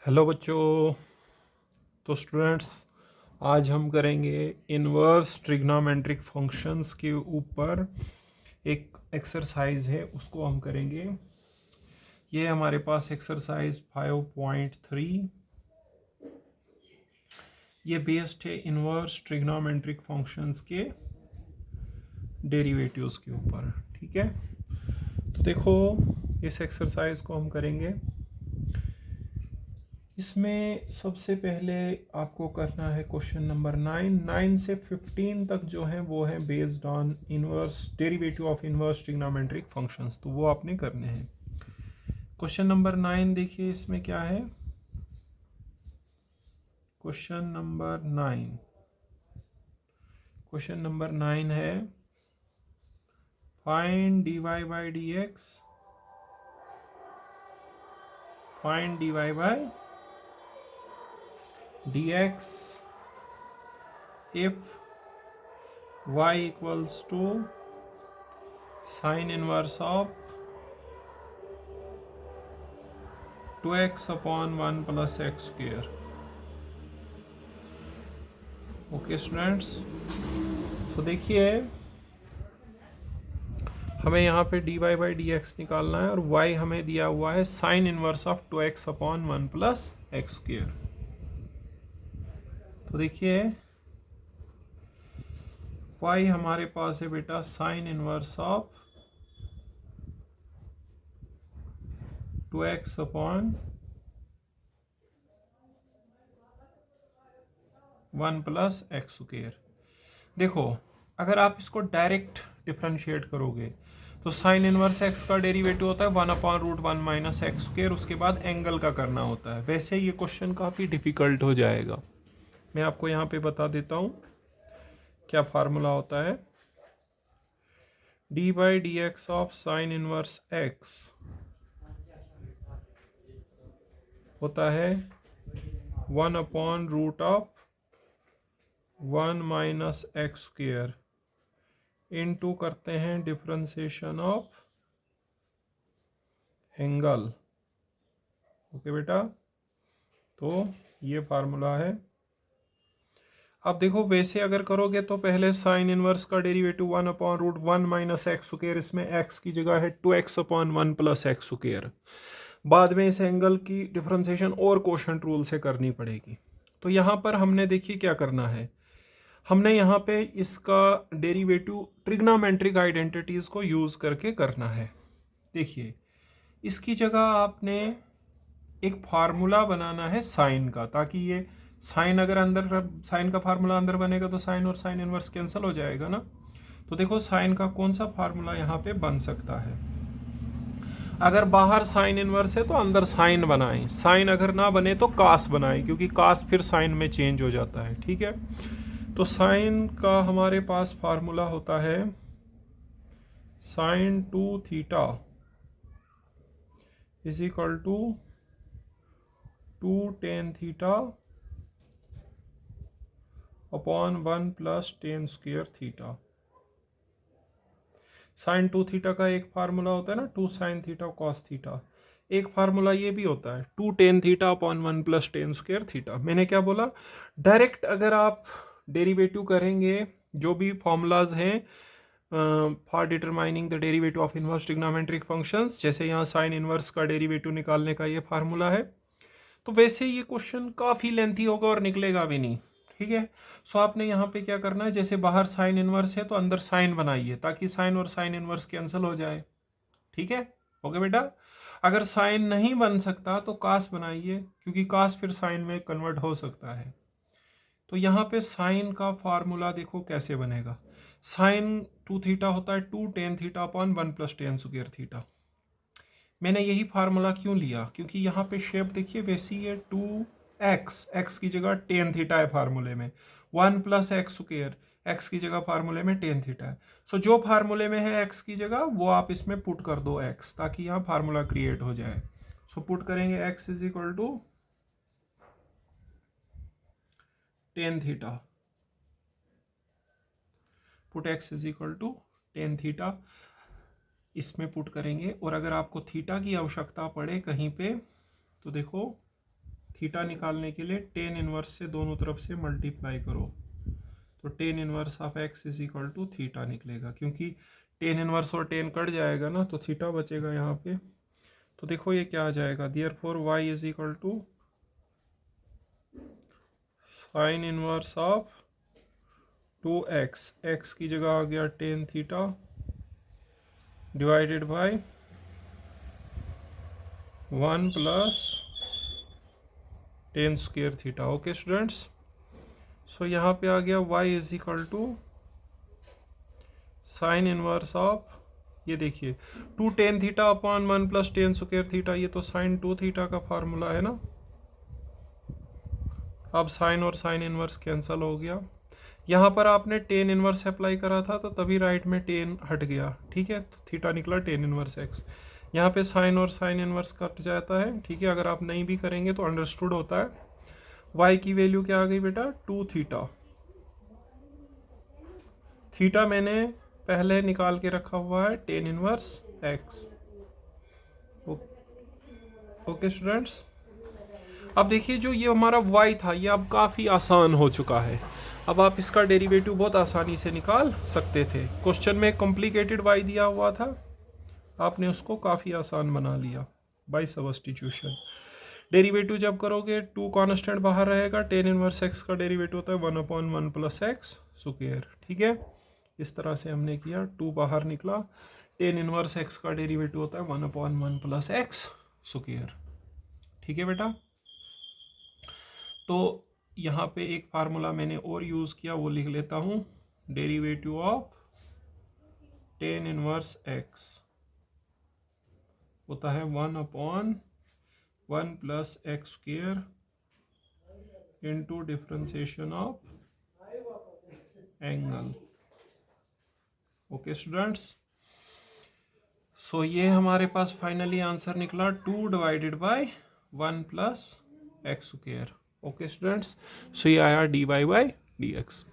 Hello बच्चों। तो students, आज हम करेंगे इनवर्स ट्रिग्नोमेट्रिक फंक्शंस के ऊपर एक एक्सरसाइज है, उसको हम करेंगे। ये हमारे पास एक्सरसाइज 5.3, ये बेस्ड है इनवर्स ट्रिग्नोमेट्रिक फंक्शंस के डेरिवेटिव्स के ऊपर। ठीक है, तो देखो इस एक्सरसाइज को हम करेंगे। इसमें सबसे पहले आपको करना है क्वेश्चन नंबर 9 से 15 तक जो है वो है based on inverse derivative of inverse trigonometric functions, तो वो आपने करने हैं। क्वेश्चन नंबर 9 देखिए, इसमें क्या है। क्वेश्चन नंबर 9 है find dy by D x, find dy by dx if y equals to sin inverse of 2x upon 1 plus x square। Okay students, तो देखिए हमें यहाँ पे dy बाई डी एक्स निकालना है और y हमें दिया हुआ है sign inverse of 2x upon 1 plus x square. तो देखिए y हमारे पास है बेटा sine inverse of 2x upon 1 plus x square. देखो अगर आप इसको डायरेक्ट डिफरेंशिएट करोगे तो साइन इनवर्स एक्स का डेरिवेटिव होता है 1/√1 माइनस एक्स स्क्वेयर, उसके बाद एंगल का करना होता है। वैसे ये क्वेश्चन काफ़ी डिफिकल्ट हो जाएगा। मैं आपको यहाँ पे बता देता हूँ क्या फार्मूला होता है। D by D x of sign inverse x होता है 1/√1 माइनस एक्स स्क्वेयर इनटू करते हैं डिफरेंशिएशन ऑफ एंगल। ओके बेटा, तो ये फार्मूला है। अब देखो वैसे अगर करोगे तो पहले साइन इनवर्स का डेरिवेटिव 1/√1 माइनस एक्स स्क्वेयर, इसमें एक्स की जगह है 2x upon 1 plus x square. बाद में इस एंगल की डिफरेंशिएशन और कोशेंट रूल से करनी पड़ेगी। तो यहाँ पर हमने देखिए क्या करना है, हमने यहाँ पे इसका डेरिवेटिव ट्रिग्नोमेट्रिक आइडेंटिटीज को यूज करके करना है। देखिए इसकी जगह आपने एक फार्मूला बनाना है साइन का, ताकि ये साइन अगर अंदर, साइन का फार्मूला अंदर बनेगा तो साइन और साइन इनवर्स कैंसिल हो जाएगा ना। तो देखो साइन का कौन सा फार्मूला यहाँ पे बन सकता है। अगर बाहर साइन इनवर्स है तो अंदर साइन बनाएं, साइन अगर ना बने तो कास बनाएं, क्योंकि कास फिर साइन में चेंज हो जाता है। ठीक है, तो साइन का हमारे पास फार्मूला होता है sine 2 theta is equal to 2 tan theta upon 1 plus tan square theta. Sine 2 theta का एक फार्मूला होता है ना 2 साइन थीटा कॉस थीटा, एक फार्मूला ये भी होता है 2 tan theta upon 1 plus tan square theta. मैंने क्या बोला, डायरेक्ट अगर आप डेरिवेटिव करेंगे, जो भी फॉर्मूलाज हैं for determining the derivative of inverse trigonometric functions, जैसे यहाँ साइन इनवर्स का डेरिवेटिव निकालने का ये फार्मूला है, तो वैसे ये क्वेश्चन काफ़ी लेंथी होगा और निकलेगा भी नहीं। ठीक है, सो आपने यहाँ पे क्या करना है, जैसे बाहर साइन इनवर्स है तो अंदर साइन बनाइए, ताकि साइन और साइन इनवर्स कैंसिल हो जाए। ठीक है, ओके बेटा। अगर साइन नहीं बन सकता तो कास बनाइए, क्योंकि कास फिर साइन में कन्वर्ट हो सकता है। तो यहाँ पे साइन का फार्मूला देखो कैसे बनेगा। साइन 2 थीटा होता है 2 tan theta upon 1 plus ten square theta. मैंने यही फार्मूला क्यों लिया, क्योंकि यहाँ पे शेप देखिए वैसी है 2x, एक्स की जगह टेन थीटा है फार्मूले में, 1 प्लस एक्स स्क्वायर, एक्स की जगह फार्मूले में टेन थीटा है। सो जो फार्मूले में है एक्स की जगह वो आप इसमें पुट कर दो एक्स, ताकि यहाँ फार्मूला क्रिएट हो जाए। सो पुट करेंगे X is equal to tan theta, put x is equal to tan theta, इसमें पुट करेंगे। और अगर आपको थीटा की आवश्यकता पड़े कहीं पे तो देखो थीटा निकालने के लिए टेन इनवर्स से दोनों तरफ से मल्टीप्लाई करो, तो tan inverse of X is equal to theta निकलेगा, क्योंकि टेन इनवर्स और टेन कट जाएगा ना, तो थीटा बचेगा यहाँ पे। तो देखो ये क्या आ जाएगा, therefore y is equal to sine inverse of 2x, x की जगह आ गया tan theta divided by 1 plus tan square theta. Okay students, so यहाँ पे आ गया y is equal to sine inverse of, ये देखिए 2 tan theta upon 1 plus tan square theta, ये तो साइन 2 थीटा का फार्मूला है ना। अब साइन और साइन इनवर्स कैंसिल हो गया, यहाँ पर आपने टेन इनवर्स अप्लाई करा था तो तभी राइट में टेन हट गया, ठीक है, तो थीटा निकला टेन इनवर्स एक्स। यहाँ पे साइन और साइन इनवर्स कट जाता है, ठीक है, अगर आप नहीं भी करेंगे तो अंडरस्टूड होता है। y की वैल्यू क्या आ गई बेटा, 2 थीटा। थीटा मैंने पहले निकाल के रखा हुआ है ten inverse x. Okay students, अब देखिए जो ये हमारा y था ये अब काफ़ी आसान हो चुका है, अब आप इसका डेरिवेटिव बहुत आसानी से निकाल सकते थे। क्वेश्चन में कॉम्प्लिकेटेड y दिया हुआ था, आपने उसको काफ़ी आसान बना लिया बाय सब्स्टिट्यूशन। डेरिवेटिव जब करोगे 2 कांस्टेंट बाहर रहेगा, टेन इनवर्स एक्स का डेरिवेटिव होता है 1/1 प्लस एक्स स्क्वायर, ठीक है, इस तरह से हमने किया, 2 बाहर निकला, टेन इनवर्स एक्स का डेरिवेटिव होता है 1/1 प्लस एक्स स्क्वायर, ठीक है बेटा। तो यहाँ पे एक फार्मूला मैंने और यूज़ किया, वो लिख लेता हूँ, derivative of tan inverse x होता है 1/1 plus x square into differentiation of angle. Okay students, so ये हमारे पास फाइनली आंसर निकला 2 divided by 1 plus x square. Okay students, so ये आया dy by dx।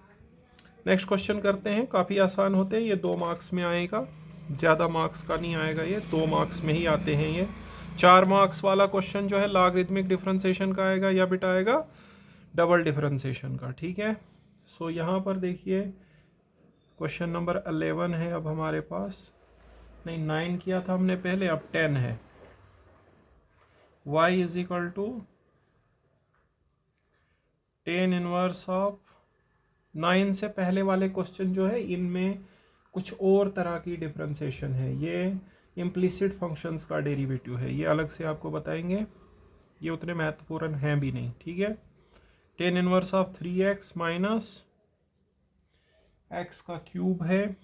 Next question करते हैं, काफ़ी आसान होते हैं ये, 2 मार्क्स में आएगा, ज़्यादा मार्क्स का नहीं आएगा, ये 2 मार्क्स में ही आते हैं ये। 4 मार्क्स वाला क्वेश्चन जो है लॉगरिथमिक डिफरेंशिएशन का आएगा या बेटा आएगा डबल डिफरेंशिएशन का, ठीक है। सो यहाँ पर देखिए क्वेश्चन नंबर 11 है अब हमारे पास, नहीं 9 किया था हमने पहले, अब 10 है। y is equal to tan inverse of, 9 से पहले वाले क्वेश्चन जो है इनमें कुछ और तरह की डिफरेंशिएशन है, ये इम्प्लिसिट फंक्शंस का डेरिवेटिव है, ये अलग से आपको बताएंगे, ये उतने महत्वपूर्ण हैं भी नहीं, ठीक है। Ten inverse of 3x minus x का क्यूब है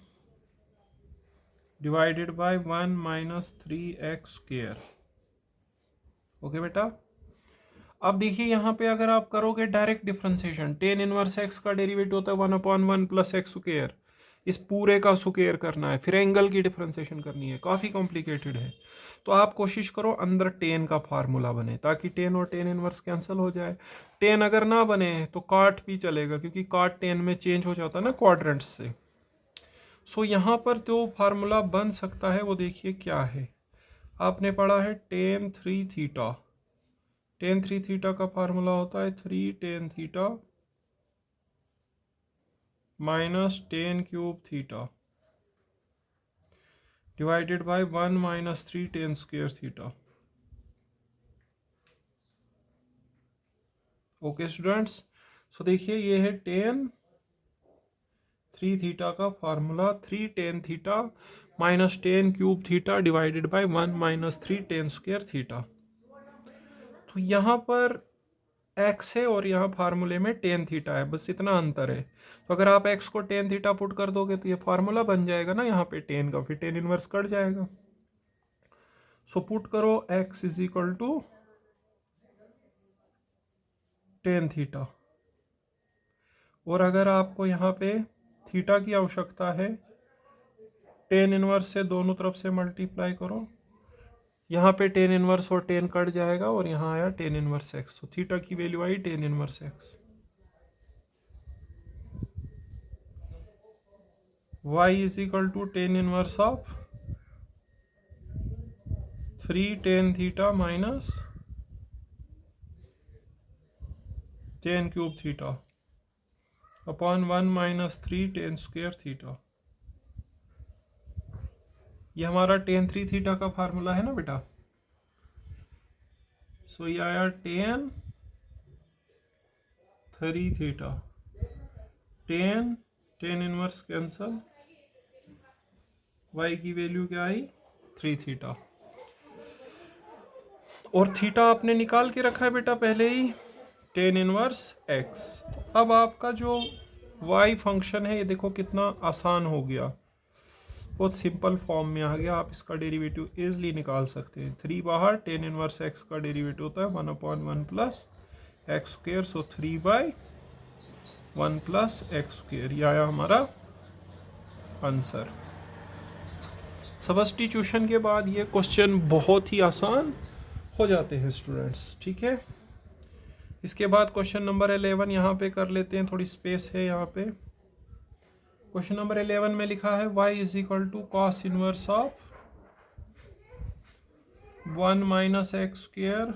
divided by 1 minus 3x square. Okay बेटा, अब देखिए यहाँ पे अगर आप करोगे direct differentiation, ten inverse x का डेरिवेटिव होता है 1/1 प्लस एक्स स्क्वायर, इस पूरे का स्क्वायर करना है, फिर एंगल की डिफरेंशिएशन करनी है, काफ़ी कॉम्प्लिकेटेड है। तो आप कोशिश करो अंदर टेन का फार्मूला बने, ताकि टेन और टेन इनवर्स कैंसिल हो जाए। टेन अगर ना बने तो काट भी चलेगा, क्योंकि काट टेन में चेंज हो जाता है ना क्वाड्रेंट्स से। सो यहाँ पर जो फार्मूला बन सकता है वो देखिए क्या है, आपने पढ़ा है टेन 3 थीटा, टेन 3 थीटा का फार्मूला होता है 3 tan theta minus tan cube theta divided by 1 minus 3 tan square theta. Okay students, so देखिए ये है टेन 3 थीटा का formula, 3 tan theta minus tan cube theta divided by 1 minus 3 tan square theta. तो यहाँ पर x है और यहाँ फार्मूले में टेन थीटा है, बस इतना अंतर है। तो अगर आप x को टेन थीटा पुट कर दोगे तो ये फार्मूला बन जाएगा ना यहाँ पे टेन का, फिर टेन इनवर्स कट जाएगा। सो पुट करो x is equal to tan theta, और अगर आपको यहाँ पे थीटा की आवश्यकता है, टेन इनवर्स से दोनों तरफ से मल्टीप्लाई करो, यहाँ पे टेन इनवर्स और टेन कट जाएगा और यहाँ आया टेन इनवर्स एक्स, तो थीटा की वैल्यू आई tan inverse X. y is equal to tan inverse of 3 tan theta minus tan cube theta upon 1 minus 3 tan square theta. ये हमारा टेन 3 थीटा का फार्मूला है ना बेटा। सो ये आया ten 3 theta, tan inverse cancel, y की वैल्यू क्या आई 3 थीटा। और थीटा आपने निकाल के रखा है बेटा पहले ही टेन इनवर्स x। तो अब आपका जो y फंक्शन है ये देखो कितना आसान हो गया, बहुत सिंपल फॉर्म में आ गया। आप इसका डेरिवेटिव इजली निकाल सकते हैं। 3 बाहर, टेन इनवर्स x का डेरिवेटिव होता है 1/1 प्लस एक्स स्क्वेयर, सो 3/1 प्लस एक्स स्क्वेयर। यह आया हमारा आंसर। सब्स्टिट्यूशन के बाद ये क्वेश्चन बहुत ही आसान हो जाते हैं स्टूडेंट्स, ठीक है। इसके बाद क्वेश्चन नंबर 11 यहाँ पे कर लेते हैं, थोड़ी स्पेस है यहाँ पे। क्वेश्चन नंबर 11 में लिखा है y is equal to cos inverse of 1 minus x square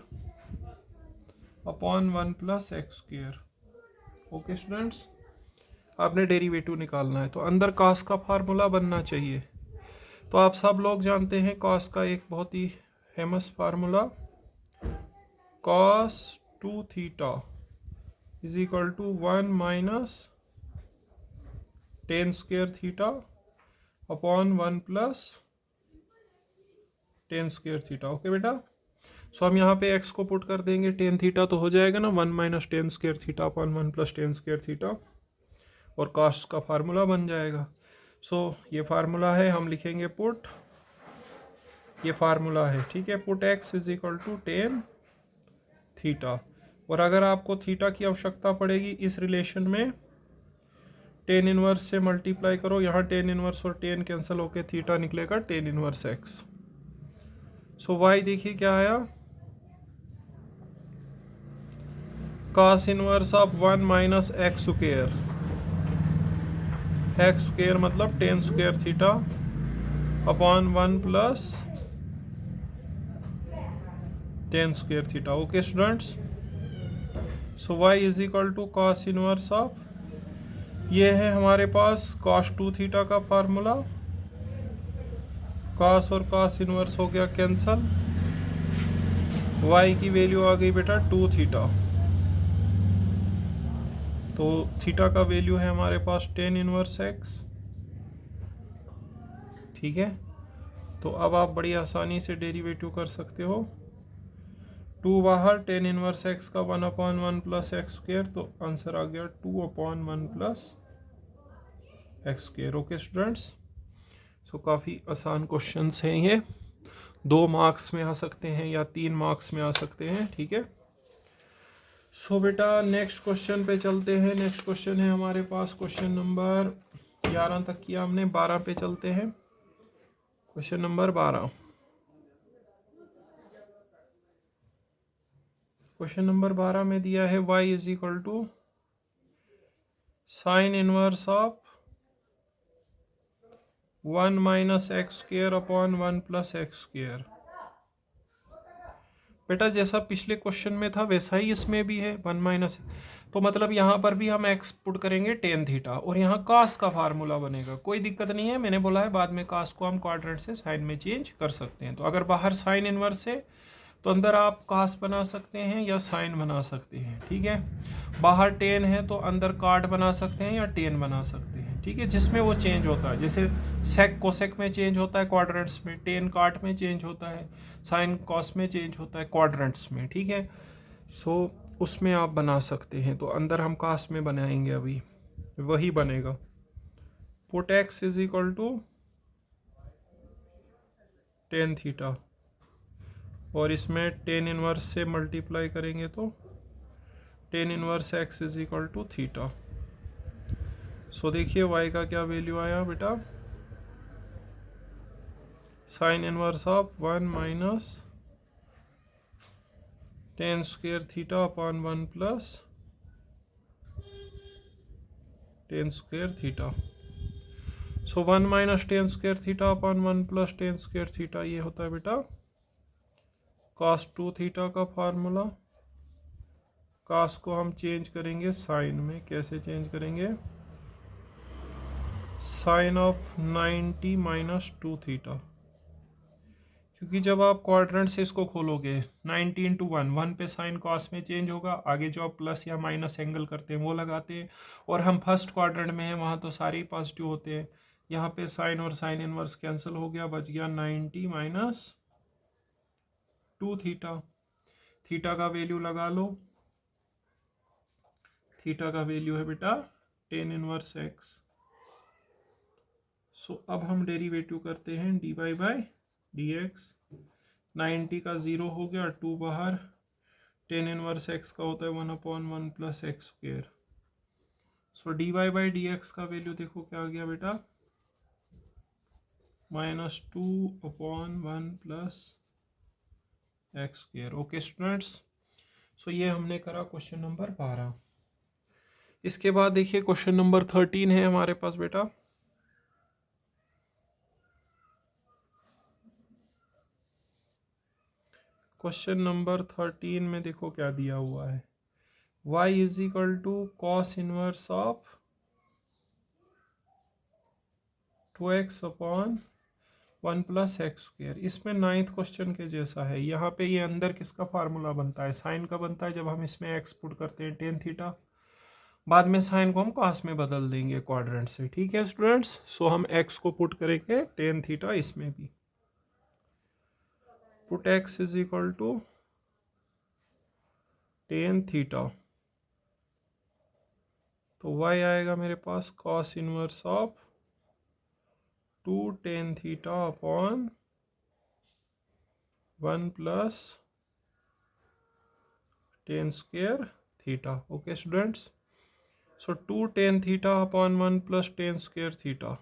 upon 1 plus x square. Okay students, आपने डेरिवेटिव निकालना है तो अंदर कॉस का फार्मूला बनना चाहिए। तो आप सब लोग जानते हैं कॉस का एक बहुत ही famous formula, cos 2 theta is equal to 1 minus tan square theta upon 1 plus tan square theta. Okay बेटा, सो हम यहाँ पे x को पुट कर देंगे, टेन थीटा तो हो जाएगा ना 1 minus tan square theta upon 1 plus tan square theta, और कॉस का फार्मूला बन जाएगा। सो ये फार्मूला है, हम लिखेंगे पुट, ये फार्मूला है, ठीक है। Put x is equal to tan theta, और अगर आपको थीटा की आवश्यकता पड़ेगी इस रिलेशन में टेन इनवर्स से मल्टीप्लाई करो, यहाँ टेन इनवर्स और टेन कैंसिल होके थीटा निकलेगा tan inverse x। So y देखिए क्या आया, cos inverse of 1 minus x square, x square मतलब tan square theta upon 1 plus tan square theta. Okay students, so y is equal to cos inverse of, ये है हमारे पास cos 2 theta का formula, cos और कॉस इनवर्स हो गया cancel, y की वैल्यू आ गई बेटा 2 थीटा, तो थीटा का वैल्यू है हमारे पास टेन इनवर्स x, ठीक है। तो अब आप बड़ी आसानी से डेरिवेटिव कर सकते हो, 2 बाहर, टेन इनवर्स x का 1/1 प्लस एक्स स्क्वेयर, तो आंसर आ गया 2/1 plus x square. Okay students, so काफ़ी आसान क्वेश्चंस हैं ये, 2 मार्क्स में आ सकते हैं या 3 मार्क्स में आ सकते हैं, ठीक है। सो बेटा नेक्स्ट क्वेश्चन पे चलते हैं। नेक्स्ट क्वेश्चन है हमारे पास क्वेश्चन नंबर 11 तक किया हमने, 12 पे चलते हैं। क्वेश्चन नंबर 12, क्वेश्चन नंबर 12 में दिया है y is equal to sine inverse of 1 minus x square upon 1 plus x square. बेटा जैसा पिछले क्वेश्चन में था वैसा ही इसमें भी है 1 माइनस, तो मतलब यहाँ पर भी हम x पुट करेंगे टेन थीटा, और यहाँ कास का फार्मूला बनेगा। कोई दिक्कत नहीं है, मैंने बोला है बाद में कास को हम क्वाड्रेंट से साइन में चेंज कर सकते हैं। तो अगर बाहर साइन इनवर्स है तो अंदर आप कास बना सकते हैं या साइन बना सकते हैं, ठीक है। बाहर टेन है तो अंदर काट बना सकते हैं या टेन बना सकते हैं, ठीक है। जिसमें वो चेंज होता है, जैसे सेक कोसेक में चेंज होता है क्वाड्रेंट्स में, टेन काट में चेंज होता है, साइन कॉस में चेंज होता है क्वाड्रेंट्स में, ठीक है। सो उसमें आप बना सकते हैं, तो अंदर हम कास में बनाएंगे, अभी वही बनेगा। Put x is equal to tan theta, और इसमें टेन इनवर्स से मल्टीप्लाई करेंगे तो tan inverse x is equal to theta. So देखिए y का क्या वैल्यू आया बेटा, sine inverse of 1 minus tan square theta upon 1 plus tan square theta. So 1 minus tan square theta upon 1 plus tan square theta, ये होता है बेटा cos 2 theta का फार्मूला, कास को हम चेंज करेंगे साइन में। कैसे चेंज करेंगे? साइन ऑफ 90 माइनस 2 थीटा, क्योंकि जब आप क्वाड्रेंट से इसको खोलोगे 90 इंटू 1 पे साइन कॉस में चेंज होगा। आगे जो आप प्लस या माइनस एंगल करते हैं वो लगाते हैं, और हम फर्स्ट क्वाड्रेंट में हैं, वहाँ तो सारे ही पॉजिटिव होते हैं। यहाँ पे साइन और साइन इनवर्स कैंसिल हो गया, बच गया 90 माइनस 2 थीटा। थीटा का वैल्यू लगा लो। थीटा का वैल्यू है बेटा टेन इनवर्स एक्स। सो अब हम डेरिवेटिव करते हैं dy बाई डी एक्स। 90 का 0 हो गया, 2 बाहर, टेन इनवर्स एक्स का होता है 1/1 plus x square. So d Y by D x का वैल्यू देखो क्या आ गया बेटा, -2/1 plus x square. Okay students, so ये हमने करा क्वेश्चन नंबर 12। इसके बाद देखिए क्वेश्चन नंबर 13 है हमारे पास बेटा। क्वेश्चन नंबर 13 में देखो क्या दिया हुआ है, y is equal to cos inverse of 2x/1 plus x square. इसमें 9th क्वेश्चन के जैसा है। यहाँ पे ये अंदर किसका फार्मूला बनता है? साइन का बनता है। जब हम इसमें एक्स पुट करते हैं टेन थीटा, बाद में साइन को हम कॉस में बदल देंगे क्वाड्रेंट से। ठीक है स्टूडेंट्स, सो हम एक्स को पुट करेंगे टेन थीटा इसमें भी। Put x is equal to tan theta, तो y आएगा मेरे पास cos inverse of 2 tan theta upon 1 plus tan square theta. Okay students, so 2 tan theta upon 1 plus tan square theta,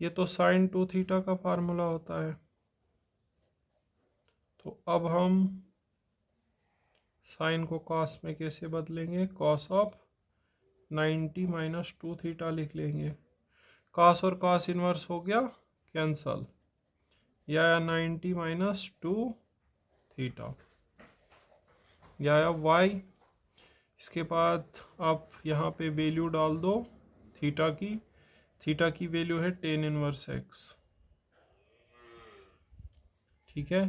ये तो sign 2 theta का formula होता है। तो अब हम साइन को कॉस में कैसे बदलेंगे? कॉस ऑफ 90 माइनस 2 थीटा लिख लेंगे। कॉस और कॉस इनवर्स हो गया कैंसल, या 90 माइनस 2 थीटा, या y। इसके बाद आप यहाँ पे वैल्यू डाल दो थीटा की। थीटा की वैल्यू है टेन इनवर्स एक्स। ठीक है,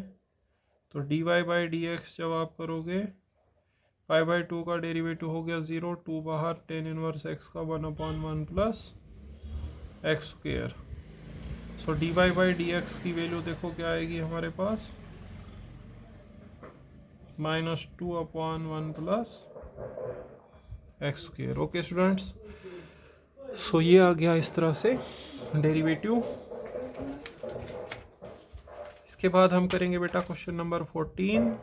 तो dy बाई डी एक्स जब आप करोगे, π/2 का डेरिवेटिव हो गया 0, 2 बाहर, टेन इनवर्स एक्स का 1/1 plus x square. So dy by D x की वैल्यू देखो क्या आएगी हमारे पास, -2/1 plus x square. Okay students, so ये आ गया इस तरह से डेरिवेटिव। इसके बाद हम करेंगे बेटा क्वेश्चन नंबर 14।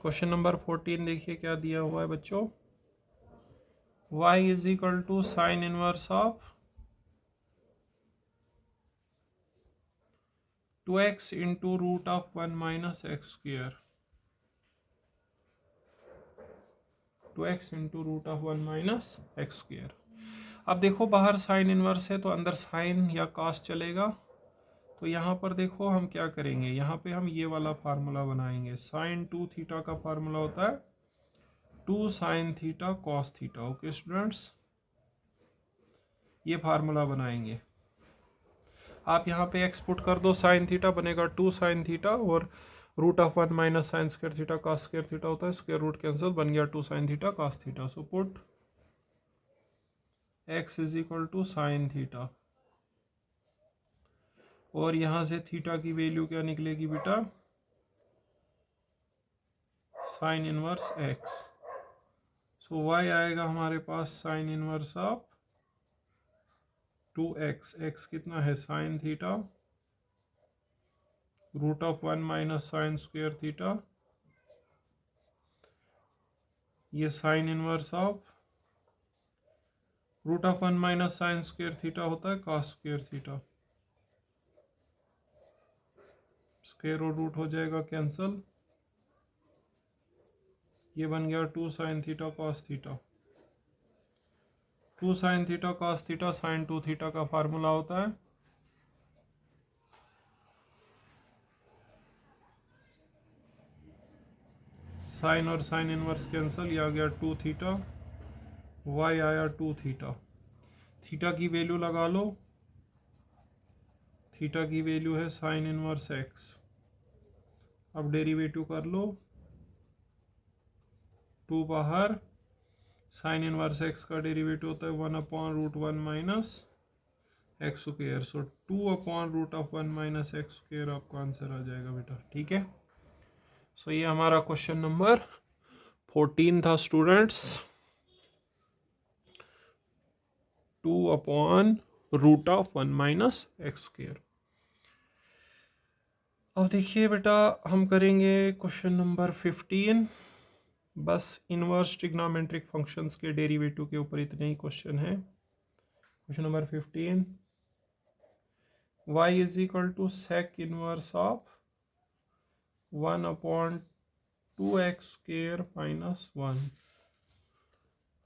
क्वेश्चन नंबर 14 देखिए क्या दिया हुआ है बच्चों, y is equal to sine inverse of 2x into root of 1 minus x square. 2x into root of 1 minus x square. अब देखो बाहर साइन इनवर्स है तो अंदर साइन या कॉस चलेगा। तो यहाँ पर देखो हम क्या करेंगे, यहाँ पे हम ये वाला फार्मूला बनाएंगे। साइन 2 थीटा का फार्मूला होता है 2 sine theta cos theta. Okay students, ये फार्मूला बनाएंगे। आप यहाँ पे एक्स पुट कर दो, साइन थीटा बनेगा 2 साइन थीटा, और root of 1 minus sine square theta cos square theta होता है, स्क्वायर रूट कैंसिल, बन गया 2 sine theta cos theta. So put x is equal to sine theta, और यहाँ से थीटा की वैल्यू क्या निकलेगी बेटा, sine inverse x. So y आएगा हमारे पास sine inverse of 2x। x कितना है, sine theta, root of 1 minus sine square theta, ये sine inverse of root of 1 minus sine square theta होता है कॉस स्क्वायर थीटा। स्क्वायर और root हो जाएगा कैंसल, ये बन गया 2 sine theta cos theta. 2 sine theta cos theta sine 2 theta का फार्मूला होता है। साइन और साइन इनवर्स कैंसिल, ये आ गया 2 थीटा, वाई आया 2 थीटा। थीटा की वैल्यू लगा लो, थीटा की वैल्यू है साइन इनवर्स एक्स। अब डेरिवेटिव कर लो, 2 बाहर, साइन इनवर्स एक्स का डेरिवेटिव होता है 1/√1 माइनस एक्स स्क्वायर। सो 2/√1 माइनस एक्स स्क्वायर आपका आंसर आ जाएगा बेटा, ठीक है। सो ये हमारा क्वेश्चन नंबर 14 था स्टूडेंट्स, 2/√1 माइनस एक्स स्क्वायर। अब देखिए बेटा हम करेंगे क्वेश्चन नंबर 15। बस इनवर्स ट्रिग्नोमेट्रिक फंक्शंस के डेरिवेटिव के ऊपर इतने ही क्वेश्चन है। Question number 15, y is equal to sec inverse of 1/2x square minus 1।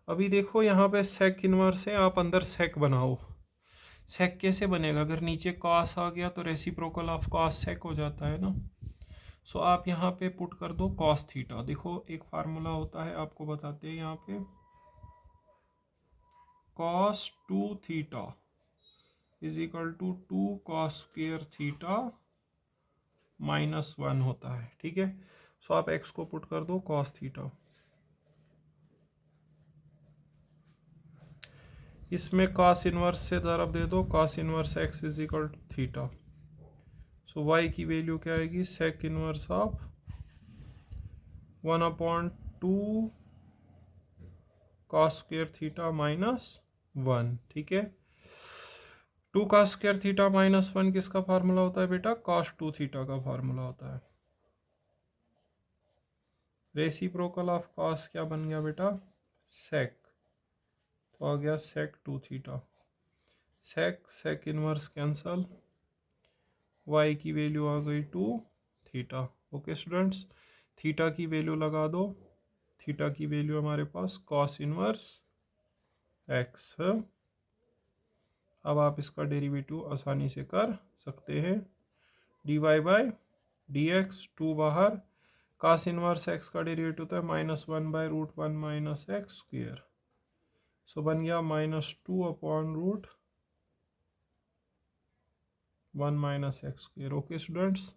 अभी देखो यहाँ पे सेक इनवर्स है, आप अंदर सेक बनाओ। सेक कैसे बनेगा? अगर नीचे कॉस आ गया तो रेसिप्रोकल ऑफ कॉस सेक हो जाता है ना। सो आप यहाँ पे पुट कर दो कॉस थीटा। देखो एक फार्मूला होता है, आपको बताते हैं यहाँ पे, cos 2 theta is equal to 2 cos square theta minus 1 होता है, ठीक है। सो आप एक्स को पुट कर दो कॉस थीटा, इसमें कॉस इनवर्स से ज़रा दे दो, cos inverse x is equal to theta. So Y की वैल्यू क्या आएगी? Sec inverse of 1/2 cos square theta minus 1, ठीक है। 2 कॉस स्क्वायर थीटा माइनस 1 किसका फार्मूला होता है बेटा? कॉस 2 थीटा का फार्मूला होता है। रेसिप्रोकल ऑफ कॉस क्या बन गया बेटा? सेक, तो आ गया सेक 2 थीटा। सेक सेक इनवर्स कैंसल, वाई की वैल्यू आ गई 2 थीटा। ओके स्टूडेंट्स, थीटा की वैल्यू लगा दो, थीटा की वैल्यू हमारे पास कॉस इनवर्स एक्स। अब आप इसका डेरिवेटिव आसानी से कर सकते हैं, D Y by D x, 2 बाहर, कॉस इनवर्स एक्स का डेरिवेटिव होता है -1/√1 माइनस एक्स स्क्वायर। सो बन गया -2/√1 minus x square. Okay students,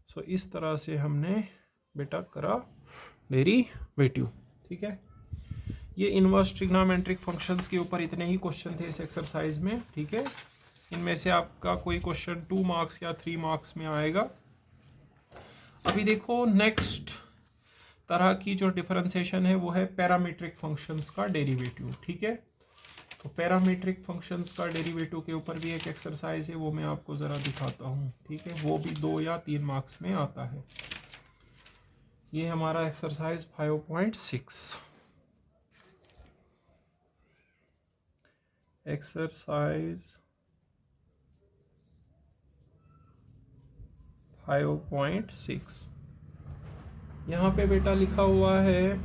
so इस तरह से हमने बेटा करा डेरिवेटिव, ठीक है। ये इनवर्स ट्रिग्नोमेट्रिक फंक्शंस के ऊपर इतने ही क्वेश्चन थे इस एक्सरसाइज में, ठीक है। इनमें से आपका कोई क्वेश्चन 2 मार्क्स या 3 मार्क्स में आएगा। अभी देखो नेक्स्ट तरह की जो डिफरेंशिएशन है वो है पैरामीट्रिक फंक्शंस का डेरिवेटिव, ठीक है। तो पैरामीट्रिक फंक्शंस का डेरिवेटिव के ऊपर भी एक एक्सरसाइज है, वो मैं आपको ज़रा दिखाता हूँ, ठीक है। वो भी 2 या 3 मार्क्स में आता है। ये हमारा एक्सरसाइज 5.6, एक्सरसाइज 5.6। यहाँ पे बेटा लिखा हुआ है,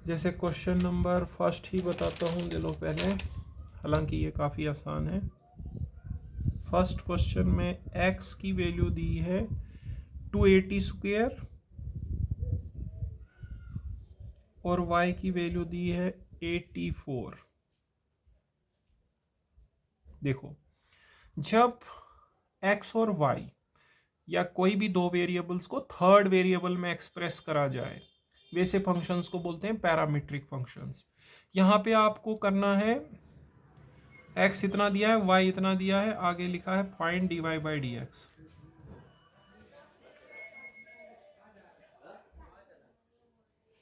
जैसे क्वेश्चन नंबर फर्स्ट ही बताता हूँ दे लो पहले, हालांकि ये काफ़ी आसान है। फर्स्ट क्वेश्चन में x की वैल्यू दी है 280 स्क्वायर और y की वैल्यू दी है 84। देखो जब x और y या कोई भी दो वेरिएबल्स को थर्ड वेरिएबल में एक्सप्रेस करा जाए, वैसे फंक्शंस को बोलते हैं पैरामीट्रिक फंक्शंस। यहाँ पे आपको करना है, x इतना दिया है, y इतना दिया है, आगे लिखा है find dy by D x.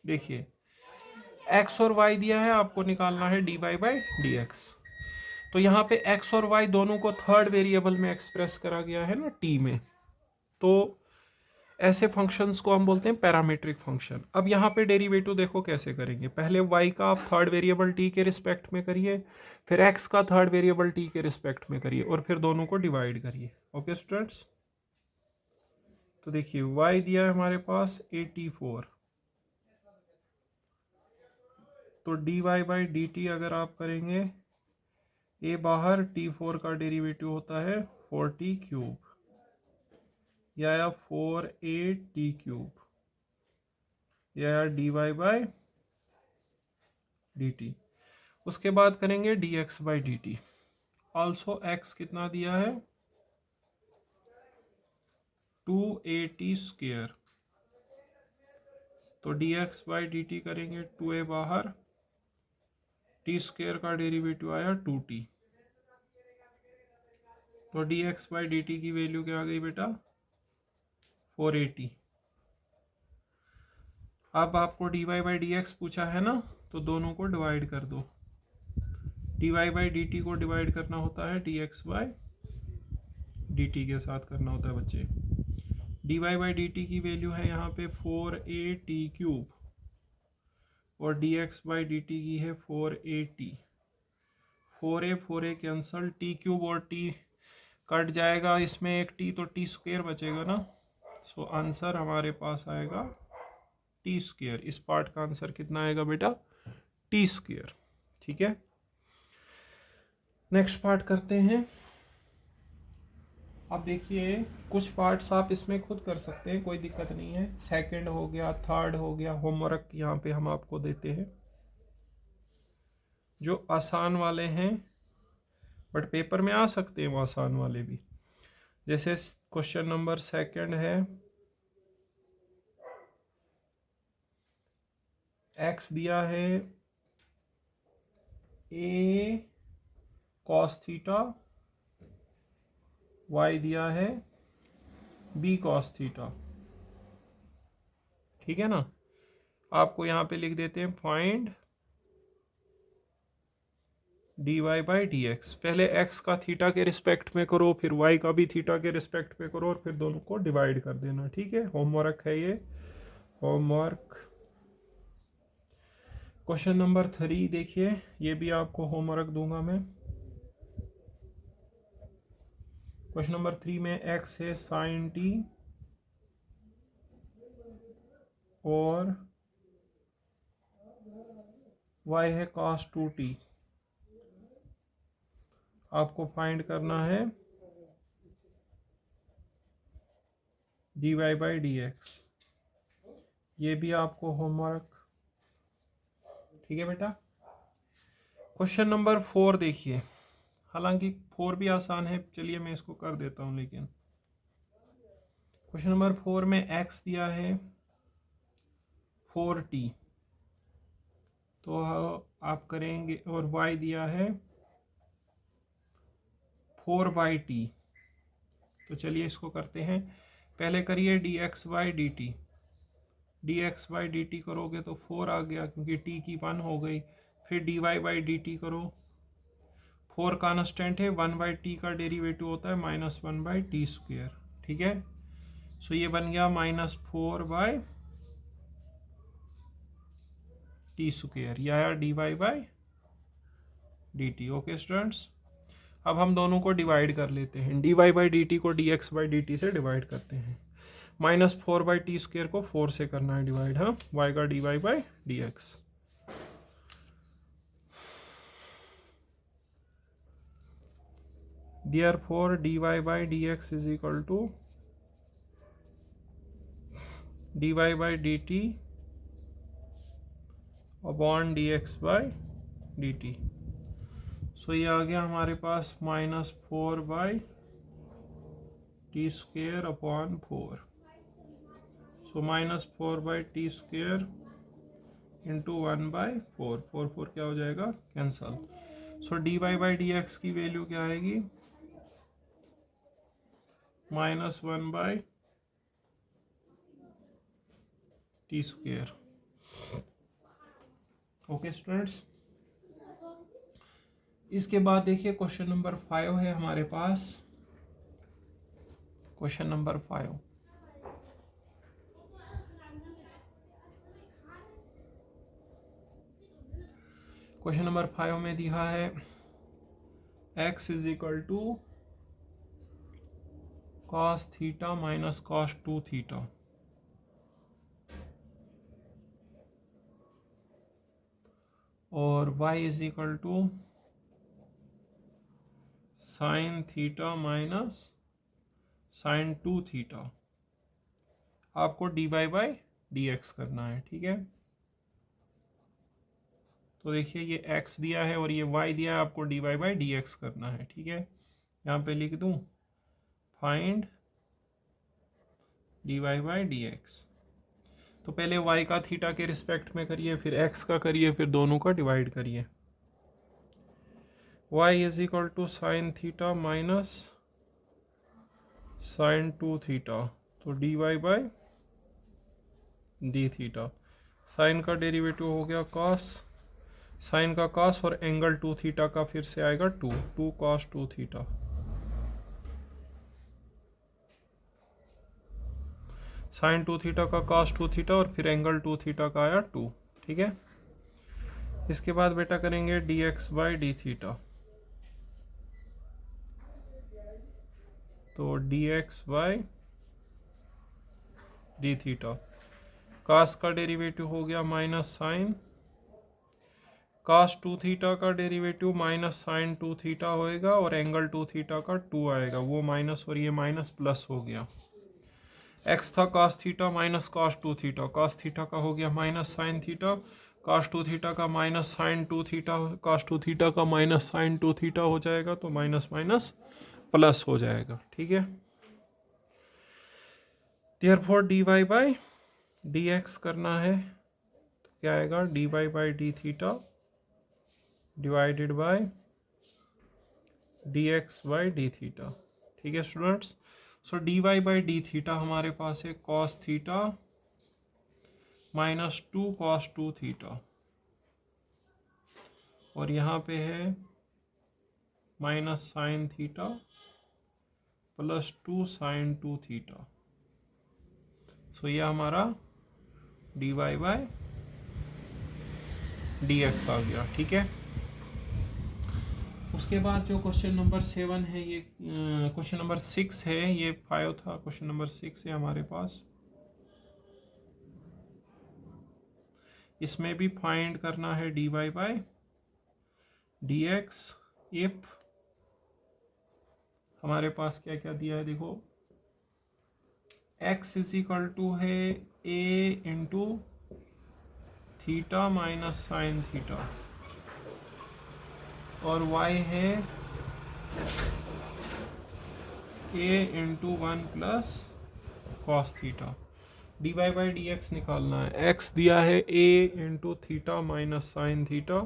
देखिए x और y दिया है, आपको निकालना है dy बाई डी एक्स। तो यहाँ पे x और y दोनों को थर्ड वेरिएबल में एक्सप्रेस करा गया है ना t में, तो ऐसे फंक्शंस को हम बोलते हैं पैरामीट्रिक फंक्शन। अब यहाँ पे डेरिवेटिव देखो कैसे करेंगे, पहले y का आप थर्ड वेरिएबल t के रिस्पेक्ट में करिए, फिर x का थर्ड वेरिएबल t के रिस्पेक्ट में करिए और फिर दोनों को डिवाइड करिए। ओके स्टूडेंट्स, तो देखिए y दिया है हमारे पास 84, तो dy बाई डी टी अगर आप करेंगे, a बाहर, t4 का डेरिवेटिव होता है 40 क्यूब, या 4a t क्यूब। ये आया D Y by D T. उसके बाद करेंगे D x by D T. Also X कितना दिया है 2a t स्क्वेयर, तो D x by D T करेंगे 2a बाहर, टी स्क्वेयर का डेरिवेटिव आया 2t, तो D x by D T की वैल्यू क्या आ गई बेटा 480। अब आपको D Y by D X पूछा है ना, तो दोनों को डिवाइड कर दो। D Y by D T को डिवाइड करना होता है D x by D T के साथ करना होता है बच्चे। D Y by D T की वैल्यू है यहाँ पे 4a t³ और D x by D T की है 4a t। 4a cancel, t³ और t कट जाएगा, इसमें एक t तो t स्क्वेयर बचेगा ना। सो आंसर हमारे पास आएगा t स्क्वेयर। इस पार्ट का आंसर कितना आएगा बेटा t स्क्वेयर। ठीक है, नेक्स्ट पार्ट करते हैं। अब देखिए कुछ पार्ट्स आप इसमें खुद कर सकते हैं, कोई दिक्कत नहीं है। सेकंड हो गया, थर्ड हो गया, होमवर्क यहाँ पे हम आपको देते हैं जो आसान वाले हैं, बट पेपर में आ सकते हैं वो आसान वाले भी। जैसे क्वेश्चन नंबर सेकंड है, एक्स दिया है a cos थीटा, y दिया है b cos थीटा। ठीक है ना, आपको यहाँ पे लिख देते हैं find D Y by D X. पहले x का थीटा के रिस्पेक्ट में करो, फिर y का भी थीटा के रिस्पेक्ट में करो, और फिर दोनों को डिवाइड कर देना। ठीक है, होमवर्क है ये, होमवर्क। क्वेश्चन नंबर 3 देखिए, ये भी आपको होमवर्क दूंगा मैं। क्वेश्चन नंबर 3 में x है साइन t और y है cos 2t। आपको फाइंड करना है d Y by D x. ये भी आपको होमवर्क। ठीक है बेटा, क्वेश्चन नंबर 4 देखिए, हालांकि 4 भी आसान है, चलिए मैं इसको कर देता हूं। लेकिन क्वेश्चन नंबर 4 में x दिया है 4t, तो आप करेंगे, और y दिया है 4/t। तो चलिए इसको करते हैं। पहले करिए D x by D t. D x by D T करोगे तो 4 आ गया, क्योंकि t की 1 हो गई। फिर d Y by D t करो, 4 कांस्टेंट है, 1/t का डेरिवेटिव होता है -1/t स्क्वेयर। ठीक है, सो ये बन गया -4/t स्क्वेयर। यह आया D Y by D t. Okay students, अब हम दोनों को डिवाइड कर लेते हैं। D Y by D T को d x by D t से डिवाइड करते हैं। -4/t स्क्वेयर को 4 से करना है डिवाइड। हाँ, y का d Y by D x. Therefore dy by dx is equal to dy by dt upon dx by dt। So ये आ गया हमारे पास -4/t square upon 4। So -4/t square into 1/4। 4 क्या हो जाएगा cancel. So d Y by D x की value क्या आएगी -1/t स्क्वेयर। ओके स्टूडेंट्स, इसके बाद देखिए क्वेश्चन नंबर 5 है हमारे पास। क्वेश्चन नंबर 5, क्वेश्चन नंबर 5 में दिया है x is equal to cos theta minus cos 2 theta, और y is equal to sine theta minus sine 2 theta. आपको डी वाई बाई dx करना है, ठीक है। तो देखिए ये x दिया है और ये y दिया है, आपको dy बाई dx करना है, ठीक है। यहाँ पे लिख दूँ फाइंड dy बाई dx। तो पहले y का थीटा के रिस्पेक्ट में करिए, फिर x का करिए, फिर दोनों का डिवाइड करिए। y is equal to sine theta minus sine 2 theta, तो dy by d theta. Sine का डेरिवेटिव हो गया cos, साइन का cos और एंगल 2 थीटा का फिर से आएगा 2 cos 2 थीटा। साइन 2 थीटा का cos 2 थीटा और फिर एंगल 2 थीटा का आया 2, ठीक है। इसके बाद बेटा करेंगे dx बाई डी थीटा, तो dx by d theta. cos का डेरिवेटिव हो गया माइनस साइन, cos 2 थीटा का डेरिवेटिव माइनस साइन 2 थीटा होएगा और एंगल 2 थीटा का 2 आएगा, वो माइनस और ये माइनस प्लस हो गया। x था cos theta minus cos 2 theta, cos theta का हो गया minus sine theta, cos 2 theta का minus sine 2 theta, cos 2 theta का माइनस साइन 2 थीटा हो जाएगा, तो माइनस माइनस प्लस हो जाएगा, ठीक है। देयरफॉर dy बाई dx करना है, तो क्या आएगा dy by d theta divided by dx by d theta, ठीक है students. So dy by d theta हमारे पास है cos theta minus 2 cos 2 theta, और यहाँ पे है minus sine theta plus 2 sine 2 theta. So ये हमारा dy बाई dx आ गया, ठीक है। उसके बाद जो क्वेश्चन नंबर 7 है, ये क्वेश्चन नंबर 6 है, ये 5 था, क्वेश्चन नंबर 6 है हमारे पास। इसमें भी फाइंड करना है dy बाई dx इफ हमारे पास क्या क्या दिया है, देखो x इज इक्वल टू है a into theta minus sine theta, और y है a into 1 plus cos theta. dy by D x निकालना है, x दिया है a into theta minus sine theta,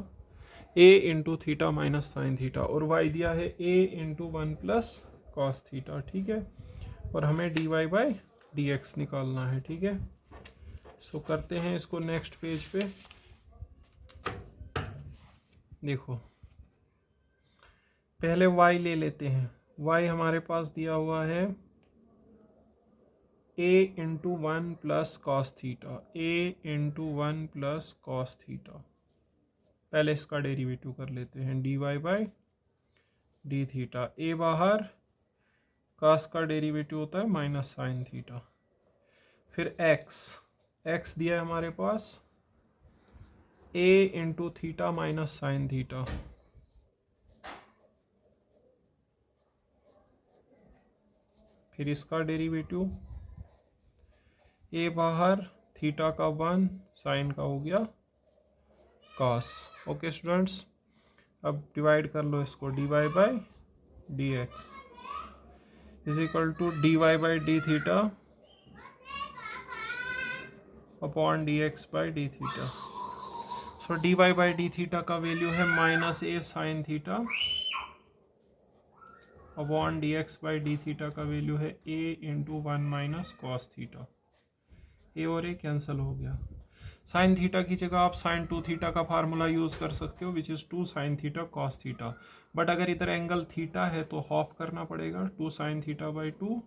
a into theta minus sine theta, और y दिया है a into 1 plus cos theta, ठीक है। और हमें dy बाई डी एक्स निकालना है, ठीक है। सो करते हैं इसको नेक्स्ट पेज पे। देखो पहले y ले लेते हैं, y हमारे पास दिया हुआ है a into 1 plus cos theta, a into 1 plus cos theta. पहले इसका डेरिवेटिव कर लेते हैं, dy by d theta, a बाहर, कॉस का डेरिवेटिव होता है माइनस साइन थीटा, फिर x दिया है हमारे पास a into theta minus sine theta, फिर इसका डेरिवेटिव a बाहर, थीटा का 1, साइन का हो गया cos। ओके स्टूडेंट्स, अब डिवाइड कर लो इसको, dy by D x is equal to dy by d theta upon d x by d theta. So dy by d theta का वैल्यू है minus a sine theta upon d x by d theta का value है a into 1 minus cos theta. A और a cancel हो गया। Sine theta की जगह आप साइन 2 थीटा का फार्मूला यूज़ कर सकते हो, which is 2 sine theta cos theta. But अगर इधर एंगल थीटा है तो हाफ करना पड़ेगा, 2 sine theta by 2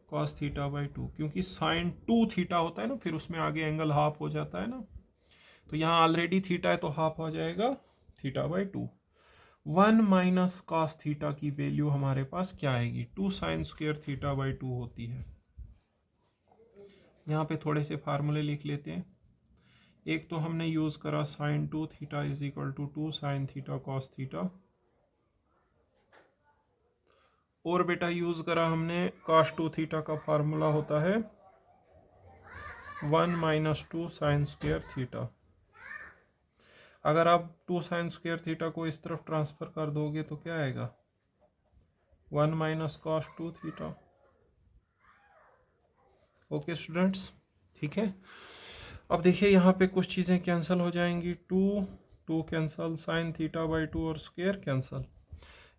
cos theta by 2, क्योंकि साइन 2 थीटा होता है ना, फिर उसमें आगे एंगल हाफ हो जाता है ना, तो यहाँ ऑलरेडी थीटा है तो हाफ हो जाएगा theta by 2। 1 minus cos theta की वैल्यू हमारे पास क्या आएगी, 2 साइन स्क्वायर थीटा बाई 2 होती है। यहाँ पे थोड़े से फार्मूले लिख लेते हैं। एक तो हमने यूज़ करा sine 2 theta is equal to 2 sine theta cos theta, और बेटा यूज़ करा हमने कॉस 2 थीटा का फार्मूला होता है 1 माइनस 2 साइन स्क्वायर थीटा। अगर आप 2 साइन स्क्वायर थीटा को इस तरफ ट्रांसफर कर दोगे तो क्या आएगा, 1 minus cos 2 theta. Okay students, ठीक है। अब देखिए यहाँ पे कुछ चीज़ें कैंसिल हो जाएंगी, 2 कैंसिल, साइन थीटा बाई 2 और स्क्वायर कैंसिल।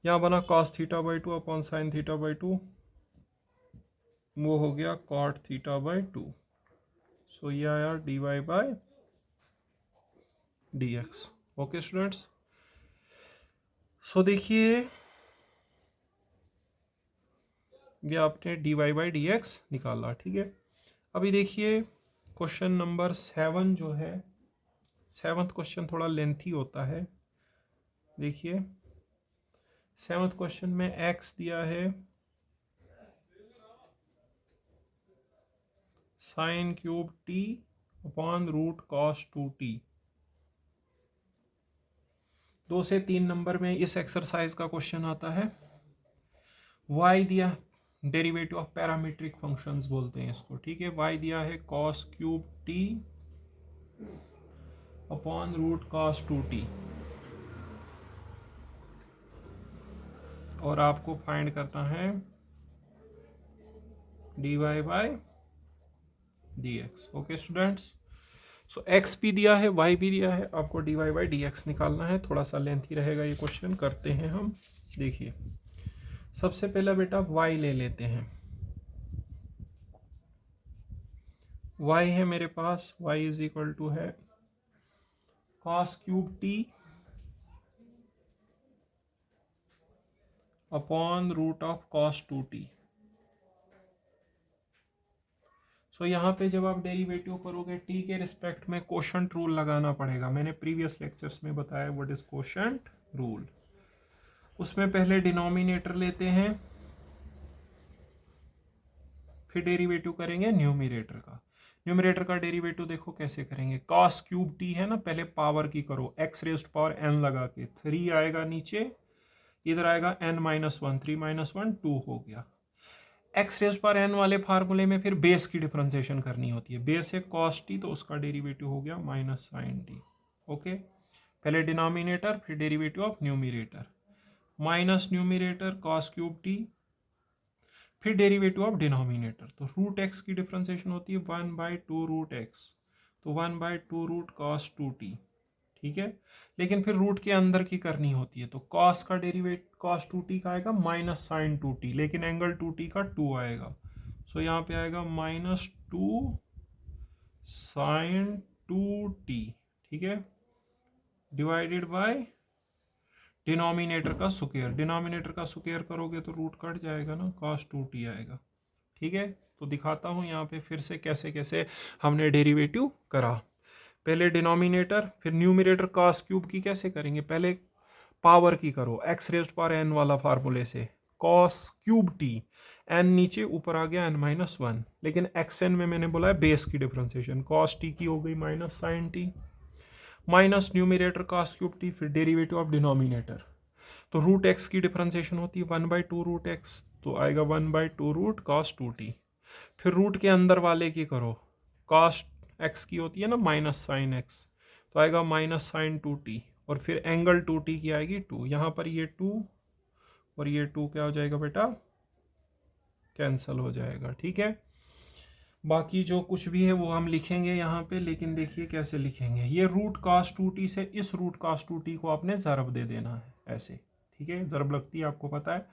यहाँ बना cos theta by 2 upon sine theta by 2, वो हो गया कॉट थीटा बाई 2। सो ये आया D Y by D x. Okay students, so देखिए ये आपने d Y by D x निकाला, ठीक है। अभी देखिए क्वेश्चन नंबर 7 जो है, 7th क्वेश्चन थोड़ा लेंथी होता है। देखिए 7th क्वेश्चन में x दिया है sine cube t upon root cos 2t। 2 से 3 नंबर में इस एक्सरसाइज का क्वेश्चन आता है। y दिया, डेरिवेटिव ऑफ पैरामीट्रिक फंक्शंस बोलते हैं इसको, ठीक है। y दिया है cos cube t upon root cos 2t, और आपको फाइंड करना है d Y by D x. Okay students, so x भी दिया है, y भी दिया है, आपको D Y by D x निकालना है। थोड़ा सा लेंथी रहेगा ये क्वेश्चन, करते हैं हम। देखिए सबसे पहला बेटा y ले लेते हैं। y है मेरे पास, y इज इक्वल टू है cos cube t upon root of cos 2t। So यहाँ पे जब आप डेरिवेटिव करोगे t के रिस्पेक्ट में कोशंट रूल लगाना पड़ेगा। मैंने प्रीवियस लेक्चर्स में बताया व्हाट इज कोशंट रूल। उसमें पहले डिनोमिनेटर लेते हैं, फिर डेरिवेटिव करेंगे न्यूमरेटर का। न्यूमरेटर का डेरिवेटिव देखो कैसे करेंगे, कॉस क्यूब टी है ना, पहले पावर की करो, एक्स रेज्ड पावर n लगा के, 3 आएगा नीचे, इधर आएगा n माइनस 1, 3 माइनस 1 2 हो गया। एक्स रेज पर n वाले फार्मूले में फिर बेस की डिफरेंशिएशन करनी होती है। बेस है कॉस टी, तो उसका डेरिवेटिव हो गया माइनस साइन टी। ओके, पहले डिनोमिनेटर फिर derivative of numerator, minus numerator cos cube t, फिर डेरिवेटिव ऑफ डिनोमिनेटर। तो रूट एक्स की डिफरेंशिएशन होती है 1/2 रूट एक्स, तो 1/2 रूट कॉस 2t, ठीक है। लेकिन फिर रूट के अंदर की करनी होती है, तो कॉस का डेरिवेट कॉस 2t का आएगा माइनस साइन 2t, लेकिन एंगल 2t का 2 आएगा। सो यहाँ पे आएगा माइनस 2 साइन 2t, ठीक है, डिवाइडेड बाय डिनोमिनेटर का स्क्वायर। डिनोमिनेटर का स्क्वायर करोगे तो रूट कट जाएगा ना, कॉस 2t आएगा, ठीक है। तो दिखाता हूँ यहाँ पे फिर से कैसे कैसे हमने डेरिवेटिव करा। पहले डिनोमिनेटर फिर न्यूमरेटर कॉस क्यूब की कैसे करेंगे, पहले पावर की करो, एक्स रेज्ड पावर n वाला फार्मूले से, कॉस क्यूब टी, n नीचे ऊपर आ गया n माइनस 1, लेकिन xn में मैंने बोला है बेस की डिफरेंशिएशन, कॉस टी की हो गई minus sine t, minus numerator cos cube t, फिर डेरिवेटिव ऑफ डिनोमिनेटर। तो रूट एक्स की डिफरेंशिएशन होती है 1/2 रूट एक्स, तो आएगा 1/2 रूट कॉस 2t। फिर रूट के अंदर वाले की करो, कॉस एक्स की होती है ना माइनस साइन एक्स, तो आएगा माइनस साइन 2t, और फिर एंगल 2t की आएगी 2। यहाँ पर ये 2 और ये 2 क्या हो जाएगा बेटा, कैंसल हो जाएगा, ठीक है। बाकी जो कुछ भी है वो हम लिखेंगे यहाँ पे, लेकिन देखिए कैसे लिखेंगे, ये रूट कॉस 2t से इस रूट कॉस 2t को आपने ज़रब दे देना है ऐसे, ठीक है। ज़रब लगती है आपको पता है,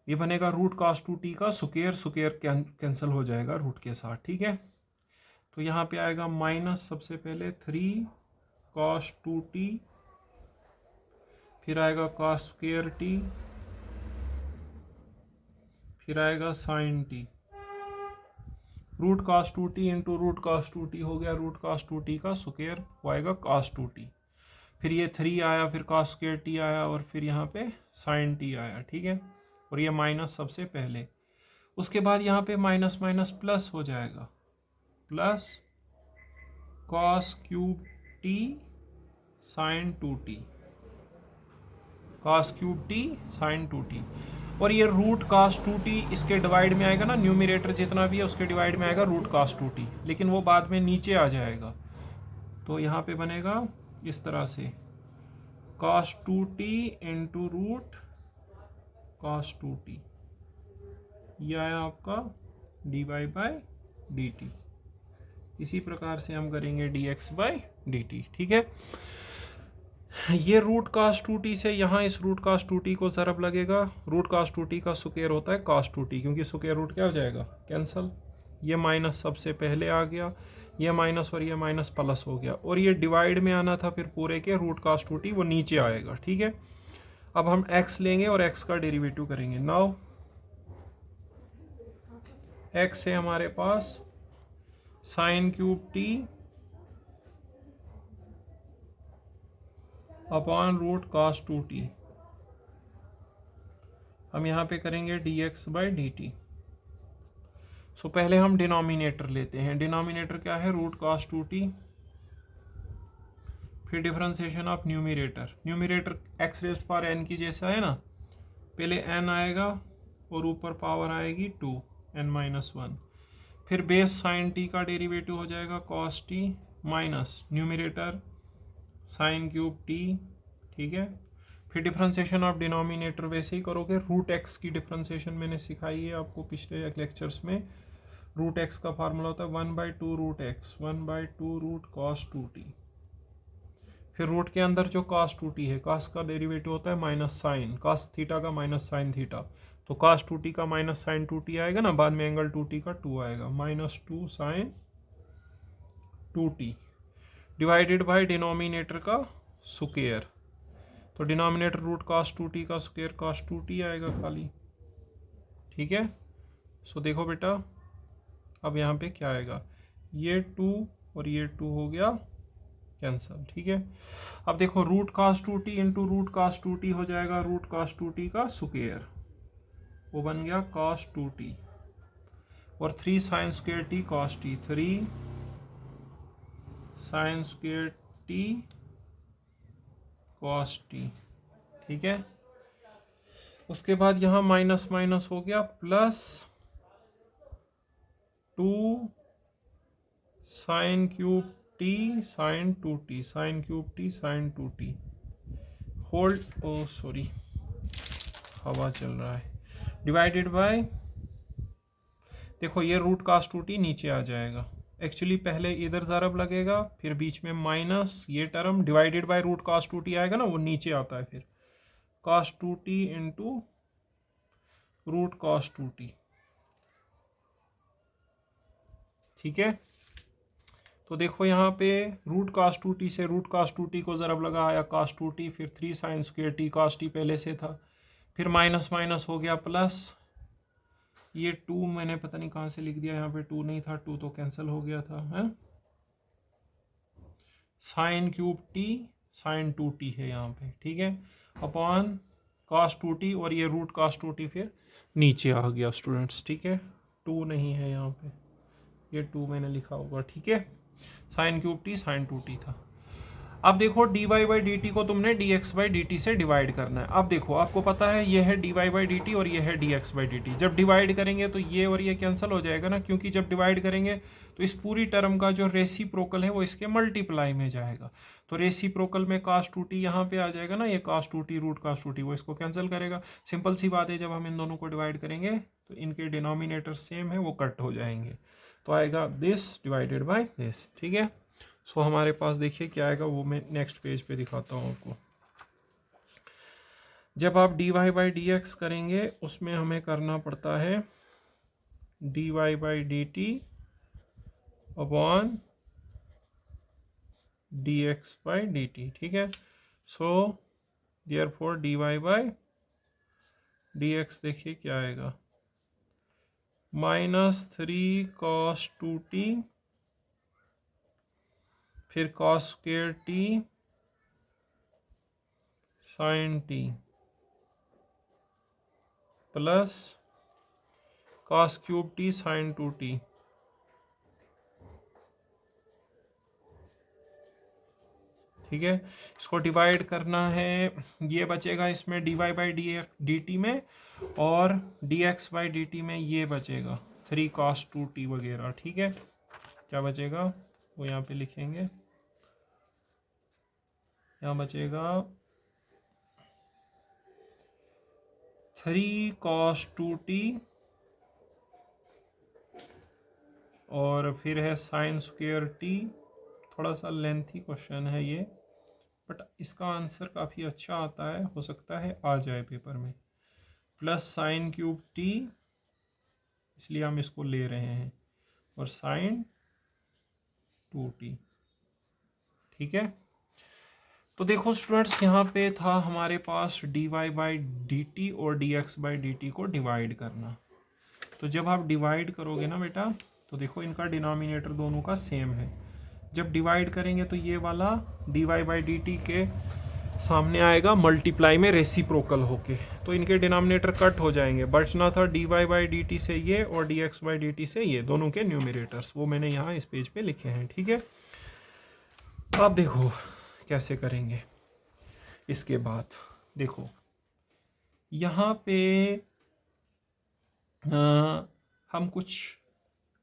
ये बनेगा रूट कॉस 2t का स्क्वायर, स्क्वायर कैंसिल हो जाएगा रूट के साथ, ठीक है। तो यहाँ पे आएगा माइनस सबसे पहले 3 कॉस 2t, फिर आएगा कॉस स्क्वायर t, फिर आएगा sine t। Root cos 2t into root cos 2t हो गया रूट कॉस 2t का स्क्वायर, वो आएगा कॉस 2t, फिर ये 3 आया, फिर कॉस स्क्वायर t आया, और फिर यहाँ पे साइन t आया, ठीक है। और ये माइनस सबसे पहले, उसके बाद यहाँ पे माइनस माइनस प्लस हो जाएगा, plus cos cube t sine 2t, cos cube t sine 2t। और ये रूट कास 2t इसके डिवाइड में आएगा ना, न्यूमिरेटर जितना भी है उसके डिवाइड में आएगा रूट कास 2t, लेकिन वो बाद में नीचे आ जाएगा। तो यहाँ पे बनेगा इस तरह से कास 2t into root cos 2t, यह आया आपका d Y by D t. इसी प्रकार से हम करेंगे D x by D t. ठीक है, ये रूट कास 2t से यहाँ इस रूट कास 2t को ज़रब लगेगा। रूट कास 2t का स्क्वायर होता है कास 2t, क्योंकि स्क्वायर रूट क्या हो जाएगा, कैंसल। ये माइनस सबसे पहले आ गया, ये माइनस और ये माइनस प्लस हो गया, और ये डिवाइड में आना था फिर पूरे के रूट कास 2t, वो नीचे आएगा। ठीक है, अब हम x लेंगे और x का डेरिवेटिव करेंगे। नाउ x है हमारे पास sine cube t upon root cos 2t। हम यहाँ पे करेंगे dx by D t. So पहले हम डिनोमिनेटर लेते हैं। डिनोमिनेटर क्या है, रूट कास 2t, फिर differentiation of numerator. Numerator x raised power n की जैसा है ना, पहले n आएगा और ऊपर पावर आएगी 2 n-1, फिर बेस साइन t का डेरिवेटिव हो जाएगा cos t minus numerator sign cube t। ठीक है, फिर डिफरेंशिएशन ऑफ डिनोमिनेटर वैसे ही करोगे। रूट एक्स की डिफरेंशिएशन मैंने सिखाई है आपको पिछले लेक्चर्स में। रूट एक्स का फार्मूला होता है 1/2 root x 1/2 root cos 2t। फिर रूट के अंदर जो cos 2t है, cos का डेरिवेटिव होता है माइनस साइन, cos थीटा का माइनस साइन थीटा, तो cos 2t का माइनस साइन 2t आएगा ना, बाद में एंगल 2t का 2 आएगा, -2 sine 2t divided by denominator का स्क्वायर। तो डिनोमिनेटर रूट cos 2t का स्क्वायर cos 2t आएगा खाली। ठीक है, सो देखो बेटा अब यहाँ पे क्या आएगा, ये 2 और ये 2 हो गया कैंसल। ठीक है, अब देखो root cos 2t into root cos 2t हो जाएगा रूट cos 2t का स्क्वायर, वो बन गया cos 2t, और 3 sine square t cos t, 3 sine square t cos t। ठीक है, उसके बाद यहाँ माइनस माइनस हो गया plus 2 sine cube t sine 2t, sine cube t sine 2t hold, oh sorry हवा चल रहा है, डिवाइडेड बाय, देखो ये रूट cos 2t नीचे आ जाएगा। एक्चुअली पहले इधर ज़रब लगेगा, फिर बीच में माइनस ये term, divided by root cos 2t आएगा ना, वो नीचे आता है, फिर cos 2t into root cos 2t। ठीक है, तो देखो यहाँ पे रूट cos 2t से रूट cos 2t को ज़रब लगा आया cos 2t, फिर 3 sine square t cos t पहले से था, फिर माइनस माइनस हो गया प्लस, ये 2 मैंने पता नहीं कहाँ से लिख दिया, यहाँ पे 2 नहीं था, 2 तो कैंसिल हो गया था, है sine cube t sine 2t है यहाँ पे। ठीक है, अपॉन cos 2t, और ये रूट cos 2t फिर नीचे आ गया स्टूडेंट्स। ठीक है, 2 नहीं है यहाँ पे, ये 2 मैंने लिखा होगा। ठीक है, sine cube t sine 2t था। अब देखो dy बाई डी टी को तुमने dx बाई डी टी से डिवाइड करना है। अब देखो आपको पता है ये है dy बाई डी टी और ये है dx बाई डी टी। जब डिवाइड करेंगे तो ये और ये कैंसिल हो जाएगा ना, क्योंकि जब डिवाइड करेंगे तो इस पूरी टर्म का जो रेसिप्रोकल है वो इसके मल्टीप्लाई में जाएगा। तो रेसिप्रोकल में cos 2t यहाँ पे आ जाएगा ना, ये cos 2t root cos 2t, वो इसको कैंसिल करेगा। सिंपल सी बात है, जब हम इन दोनों को डिवाइड करेंगे तो इनके डिनोमिनेटर सेम है, वो कट हो जाएंगे, तो आएगा दिस डिवाइडेड बाई दिस। ठीक है, सो हमारे पास देखिए क्या आएगा, वो मैं नेक्स्ट पेज पे दिखाता हूँ आपको। जब आप dy बाई डी एक्स करेंगे उसमें हमें करना पड़ता है dy by D t upon dx by D t. ठीक है, so therefore dy by D x देखिए क्या आएगा, -3 cos 2t, फिर cos square t sine t plus cos cube t sine 2t। ठीक है, इसको डिवाइड करना है, ये बचेगा इसमें dy बाई डी टी में, और dx बाई डी टी में ये बचेगा 3 cos 2t वगैरह। ठीक है, क्या बचेगा वो यहाँ पे लिखेंगे, यहाँ बचेगा 3 cos 2t, और फिर है साइन स्क्वेयर टी। थोड़ा सा लेंथी क्वेश्चन है ये, बट इसका आंसर काफ़ी अच्छा आता है, हो सकता है आ जाए पेपर में, प्लस साइन क्यूब टी, इसलिए हम इसको ले रहे हैं, और साइन 2t। ठीक है, तो देखो स्टूडेंट्स, यहाँ पे था हमारे पास dy बाई डी टी और dx बाई डी टी को डिवाइड करना। तो जब आप डिवाइड करोगे ना बेटा, तो देखो इनका डिनोमिनेटर दोनों का सेम है। जब डिवाइड करेंगे तो ये वाला dy बाई डी टी के सामने आएगा मल्टीप्लाई में रेसिप्रोकल होके, तो इनके डिनोमिनेटर कट हो जाएंगे। बचना था dy बाई डी टी से ये और dx बाई डी टी से ये, दोनों के न्यूमिनेटर्स, वो मैंने यहाँ इस पेज पे लिखे हैं। ठीक है, अब देखो कैसे करेंगे। इसके बाद देखो यहाँ पे हम कुछ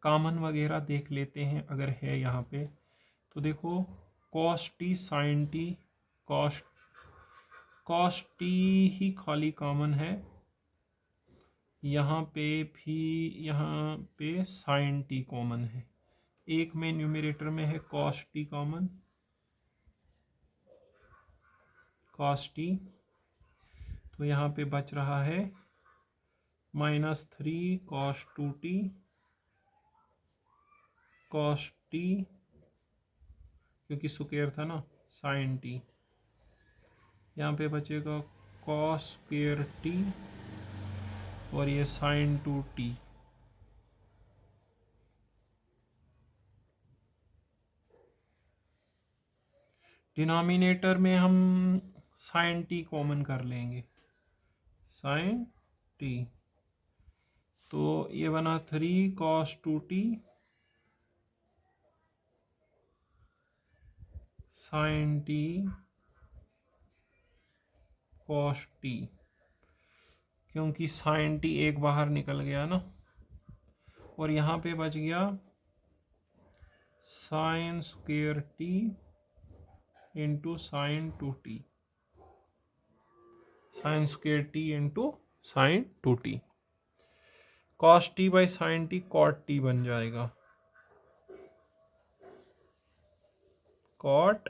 कॉमन वगैरह देख लेते हैं अगर है यहाँ पे। तो देखो cos t sin t, cos t ही खाली कॉमन है, यहाँ पे भी, यहाँ पे sin t कॉमन है, एक में न्यूमरेटर में है cos t common, cos t, तो यहाँ पे बच रहा है -3 cos 2t cos t, क्योंकि स्क्वायर था ना, sin t, यहाँ पे बचेगा cos स्क्वायर t, और ये sin 2t। डिनोमिनेटर में हम sin t कॉमन कर लेंगे, sin t, तो ये बना 3 cos 2t sin t cos t, क्योंकि sin t एक बाहर निकल गया ना, और यहाँ पे बच गया sin square t into sine 2t, sine square t into sine 2t, cos t by sine t cot t बन जाएगा, cot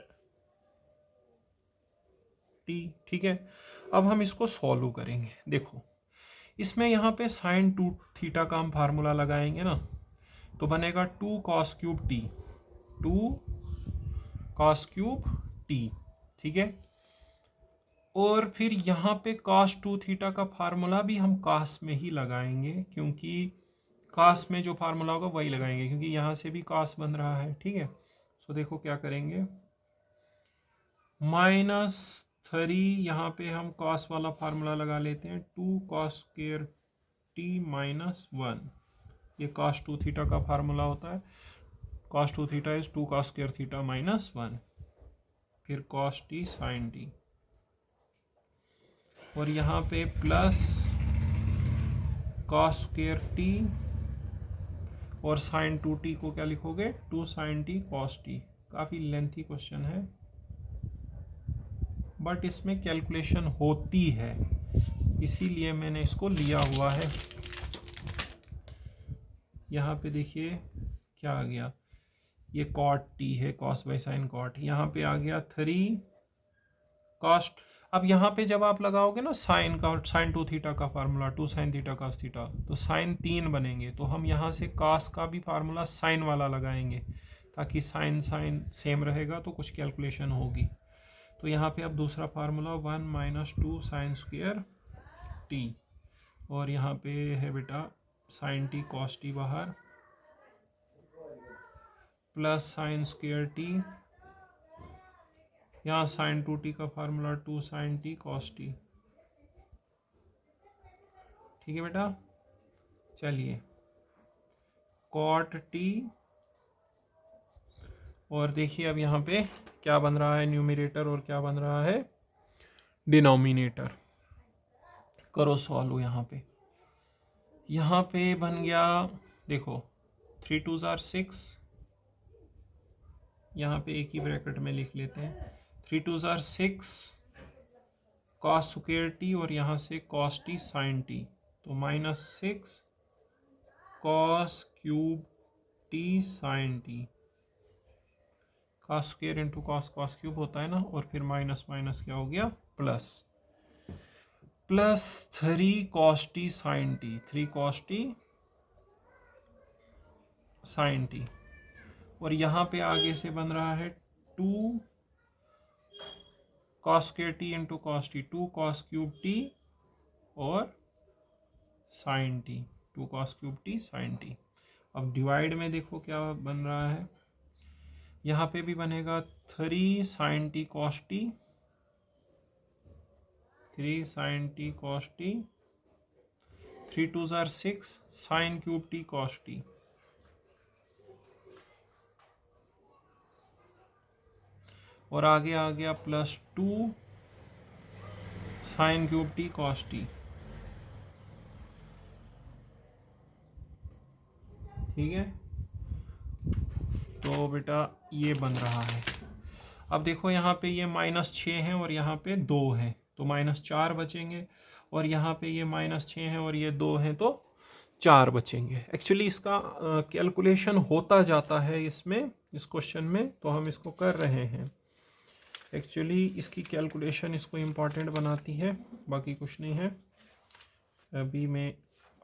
t। ठीक है, अब हम इसको सॉल्व करेंगे। देखो इसमें यहाँ पे साइन 2 थीटा का हम फार्मूला लगाएंगे ना, तो बनेगा 2 cos cube t, 2 cos cube t। ठीक है, और फिर यहाँ पे cos 2 थीटा का फार्मूला भी हम cos में ही लगाएंगे, क्योंकि cos में जो फार्मूला होगा वही लगाएंगे, क्योंकि यहाँ से भी cos बन रहा है। ठीक है, सो देखो क्या करेंगे, -3, यहाँ पे हम cos वाला फार्मूला लगा लेते हैं, 2 cos स्क्वायर t -1, ये cos 2 थीटा का फार्मूला होता है, cos 2 theta is 2 cos square theta -1, फिर cos t sin t, और यहाँ पे प्लस cos स्क्वायर t, और sin 2t को क्या लिखोगे, 2 sin t cos t। काफ़ी लेंथी क्वेश्चन है, बट इसमें कैलकुलेशन होती है, इसीलिए मैंने इसको लिया हुआ है। यहाँ पे देखिए क्या आ गया, ये cot t है, cos बाई साइन cot, यहाँ पे आ गया 3 cos। अब यहाँ पे जब आप लगाओगे ना साइन का, साइन 2 थीटा का formula, 2 sin theta cos theta, तो साइन 3 बनेंगे, तो हम यहाँ से cos का भी फार्मूला साइन वाला लगाएंगे, ताकि साइन साइन सेम रहेगा तो कुछ कैलकुलेशन होगी। तो यहाँ पे अब दूसरा फार्मूला 1 - 2 साइन स्क्वायर t, और यहाँ पे है बेटा साइन t cos t बाहर, प्लस साइन स्क्वायर t, यहाँ साइन 2t का formula 2 sin t cos t। ठीक है बेटा, चलिए cot t, और देखिए अब यहाँ पे क्या बन रहा है न्यूमरेटर और क्या बन रहा है डिनोमिनेटर। करो सॉल्व। यहाँ पे बन गया, देखो 3 2 जार 6, यहाँ पे एक ही ब्रैकेट में लिख लेते हैं, 3 2 जार 6 कॉस स्क्वायर टी और यहाँ से कॉस टी साइन टी, तो -6 cos cube t sine t. Cos square into cos cos cube होता है ना, और फिर माइनस माइनस क्या हो गया plus, plus 3 cos t sine t, 3 cos t sine t, और यहाँ पे आगे से बन रहा है 2 cos square t into cos t, 2 cos cube t और sine t, 2 cos cube t sine t. अब डिवाइड में देखो क्या बन रहा है, यहाँ पे भी बनेगा 3 sine t cos t, 3 sine t cos t, 3 2 जार 6 sine cube t cos t, और आगे आ गया +2 sine cube t cos t. ठीक है, तो बेटा ये बन रहा है। अब देखो यहाँ पे ये -6 है और यहाँ पे 2 है, तो -4 बचेंगे, और यहाँ पे ये -6 है और ये 2 है, तो 4 बचेंगे। एक्चुअली इसका कैलकुलेशन होता जाता है इसमें, इस क्वेश्चन में, तो हम इसको कर रहे हैं। एक्चुअली इसकी कैलकुलेशन इसको इम्पॉर्टेंट बनाती है, बाकी कुछ नहीं है। अभी मैं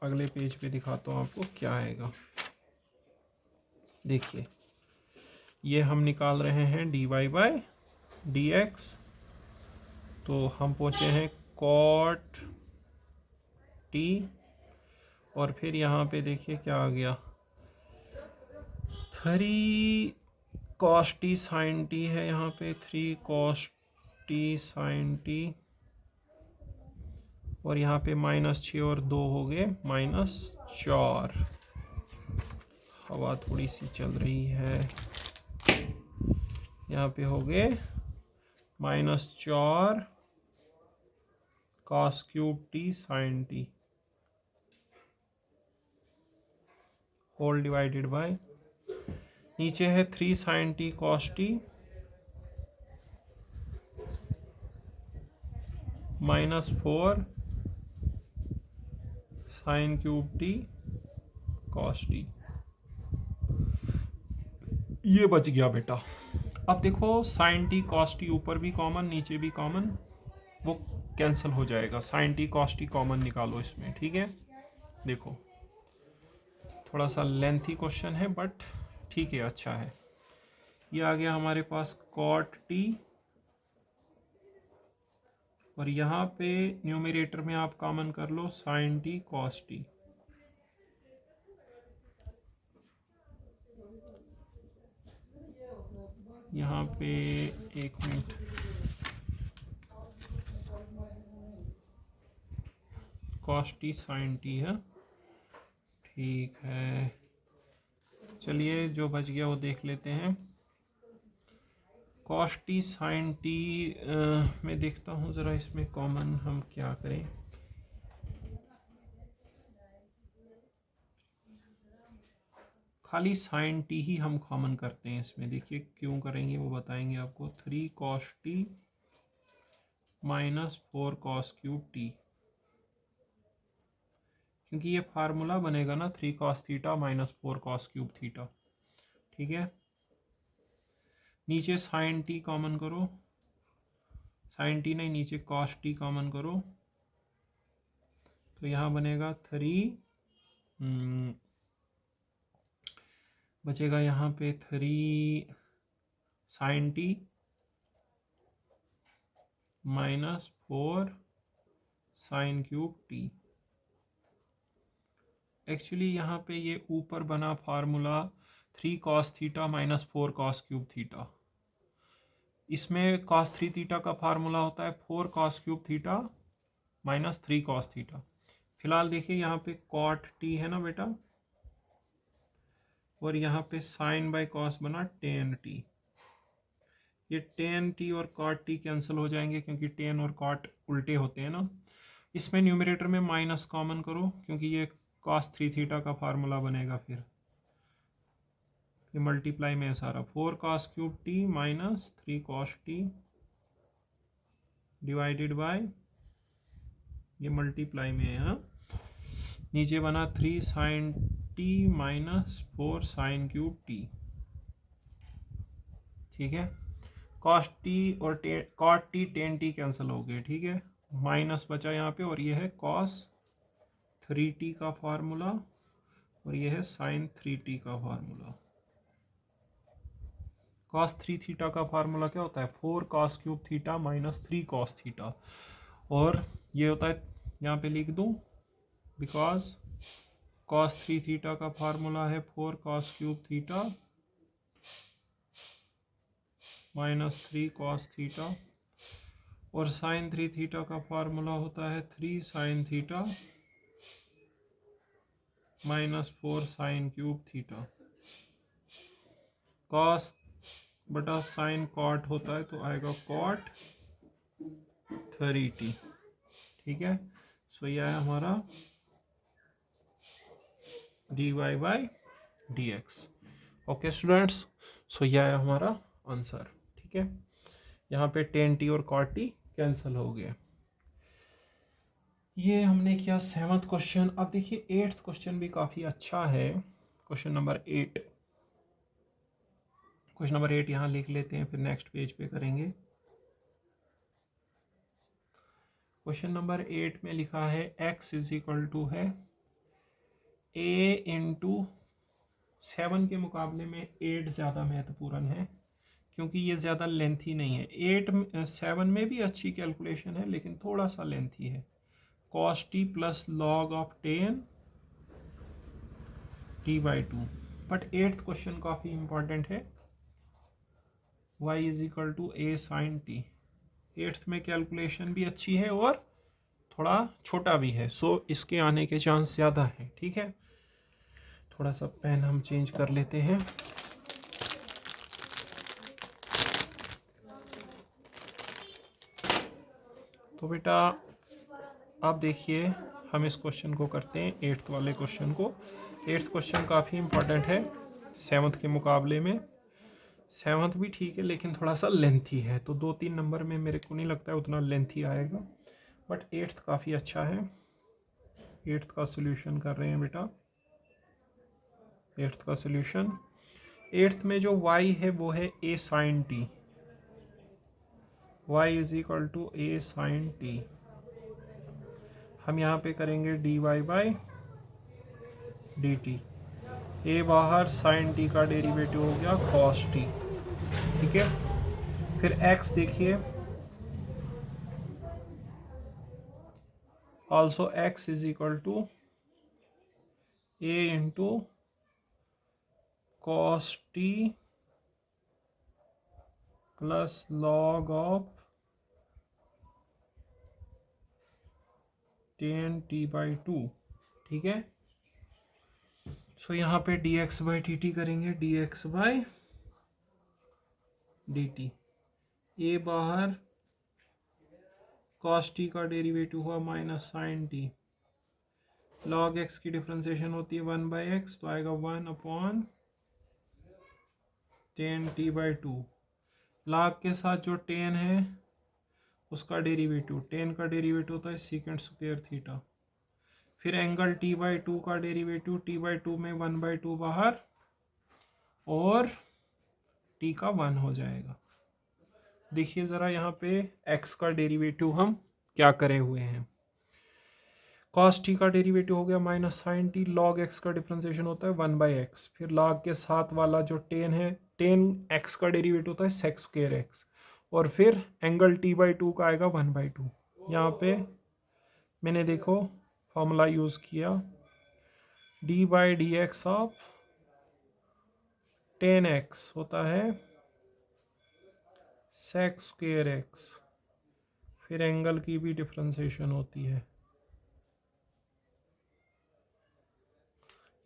अगले पेज पे दिखाता हूँ आपको क्या आएगा। देखिए, ये हम निकाल रहे हैं dy/dx, तो हम पहुँचे हैं cot t, और फिर यहाँ पे देखिए क्या आ गया, 3 cos t sin t है, यहाँ पे 3 cos t sin t, और यहाँ पे -6 और 2 हो गए -4। हवा थोड़ी सी चल रही है, यहाँ पे हो गए -4 cos cube t sin t whole divided by, नीचे है 3 sin t cos t -4 sin cube t cos t। ये बच गया बेटा। अब देखो sin t cos t ऊपर भी कॉमन नीचे भी कॉमन, वो कैंसिल हो जाएगा। sin t cos t common निकालो इसमें, ठीक है। देखो थोड़ा सा लेंथी क्वेश्चन है बट ठीक है, अच्छा है। ये आ गया हमारे पास cot t, और यहाँ पे न्यूमरेटर में आप कॉमन कर लो sin t cos t। यहाँ पे एक minute, cos t sin t है, ठीक है। चलिए जो बच गया वो देख लेते हैं। cos t sin t मैं देखता हूँ ज़रा इसमें कॉमन हम क्या करें। खाली sin t ही हम कॉमन करते हैं इसमें, देखिए क्यों करेंगे वो बताएंगे आपको। 3 cos t -4 cos cube t, क्योंकि ये फार्मूला बनेगा ना 3 cos theta -4 cos cube theta, ठीक है। नीचे sin t कॉमन करो, sin t नहीं, नीचे cos t कॉमन करो, तो यहाँ बनेगा 3 बचेगा यहाँ पे 3 sin t -4 sin cube t। Actually यहाँ पे ये ऊपर बना formula 3 cos theta -4 cos cube theta, इसमें cos 3 थीटा का फार्मूला होता है 4 cos cube theta -3 cos theta. फिलहाल देखिए यहाँ पे cot t है ना बेटा, और यहाँ पे sin बाय cos बना tan t। ये टेन टी और कॉट टी कैंसिल हो जाएंगे क्योंकि टेन और कॉट उल्टे होते हैं ना। इसमें न्यूमरेटर में माइनस कॉमन करो क्योंकि ये कॉस थ्री थीटा का फार्मूला बनेगा। फिर ये मल्टीप्लाई में है सारा, 4 cos³ minus 3 cos t divided by, ये मल्टीप्लाई में है। हाँ, नीचे बना 3 sin t माइनस 4 sin³ ठीक है। cos t और cot t tan t cancel हो गए, ठीक है, माइनस बचा यहाँ पे, और ये है cos 3t का फार्मूला और ये है sin 3t का फार्मूला। cos 3 थीटा का फार्मूला क्या होता है, 4 cos³ theta minus 3 cos theta, और ये होता है, यहाँ पे लिख दूँ, बिकॉज cos 3 थीटा का फार्मूला है 4 cos³ theta minus 3 cos theta, और sin 3 थीटा का फार्मूला होता है 3 sin theta minus 4 sin³ theta. cos बटा sin cot होता है तो आएगा cot 30t, ठीक है। सो यह है हमारा dy by dx। Okay students, so यह है हमारा आंसर, ठीक है। यहाँ पे tan t और cot t कैंसिल हो गए। ये हमने किया 7th क्वेश्चन। अब देखिए 8th क्वेश्चन भी काफ़ी अच्छा है। क्वेश्चन नंबर 8, क्वेश्चन नंबर 8 यहाँ लिख लेते हैं, फिर नेक्स्ट पेज पे करेंगे। क्वेश्चन नंबर 8 में लिखा है x इज इक्वल टू है a इंटू 7 के मुकाबले में 8 ज़्यादा महत्वपूर्ण है क्योंकि ये ज़्यादा लेंथी नहीं है। 7 में भी अच्छी कैलकुलेशन है लेकिन थोड़ा सा लेंथी है। cos t plus log of 10 t/2। But 8th question काफ़ी इंपॉर्टेंट है, y is equal to a sin t। 8th में कैलकुलेशन भी अच्छी है और थोड़ा छोटा भी है, सो इसके आने के चांस ज़्यादा है, ठीक है। थोड़ा सा पेन हम चेंज कर लेते हैं। तो बेटा आप देखिए, हम इस क्वेश्चन को करते हैं 8th वाले क्वेश्चन को। 8th क्वेश्चन काफ़ी इंपॉर्टेंट है 7th के मुकाबले में। 7th भी ठीक है लेकिन थोड़ा सा लेंथी है, तो 2-3 नंबर में मेरे को नहीं लगता है उतना लेंथी आएगा, बट 8th काफ़ी अच्छा है। 8th का सोल्यूशन कर रहे हैं बेटा। 8th का सोल्यूशन, 8th में जो y है वो है a sin t, y is equal to a sin t। हम यहाँ पे करेंगे dy बाई dt। a बाहर, sin t का डेरिवेटिव हो गया cos t, ठीक है। फिर x देखिए, also x is equal to a into cos t plus log of 10t/2, ठीक है। सो यहाँ पे dx बाई dt करेंगे, dx बाई dt। a बाहर, cos t का डेरिवेटिव हुआ minus sin t, log x की डिफ्रेंसिएशन होती है 1/x, तो आएगा 1/10t/2। log के साथ जो tan है उसका डेरिवेटिव, tan का डेरिवेटिव होता है सेकेंड स्क्वायर थीटा। फिर एंगल t/2 का डेरिवेटिव, t/2 में 1/2 बाहर और t का 1 हो जाएगा। देखिए ज़रा यहाँ पे x का डेरिवेटिव हम क्या करे हुए हैं। cos t का डेरिवेटिव हो गया minus sin t, log x का डिफ्रेंसिएशन होता है 1/x, फिर log के साथ वाला जो tan है, tan x का डेरिवेटिव होता है sec स्क्वायर x, और फिर एंगल t/2 का आएगा 1/2। यहाँ पे मैंने देखो फॉर्मूला यूज़ किया, d/dx ऑफ tan x होता है sec स्क्वायर x, फिर एंगल की भी डिफ्रेंसिएशन होती है।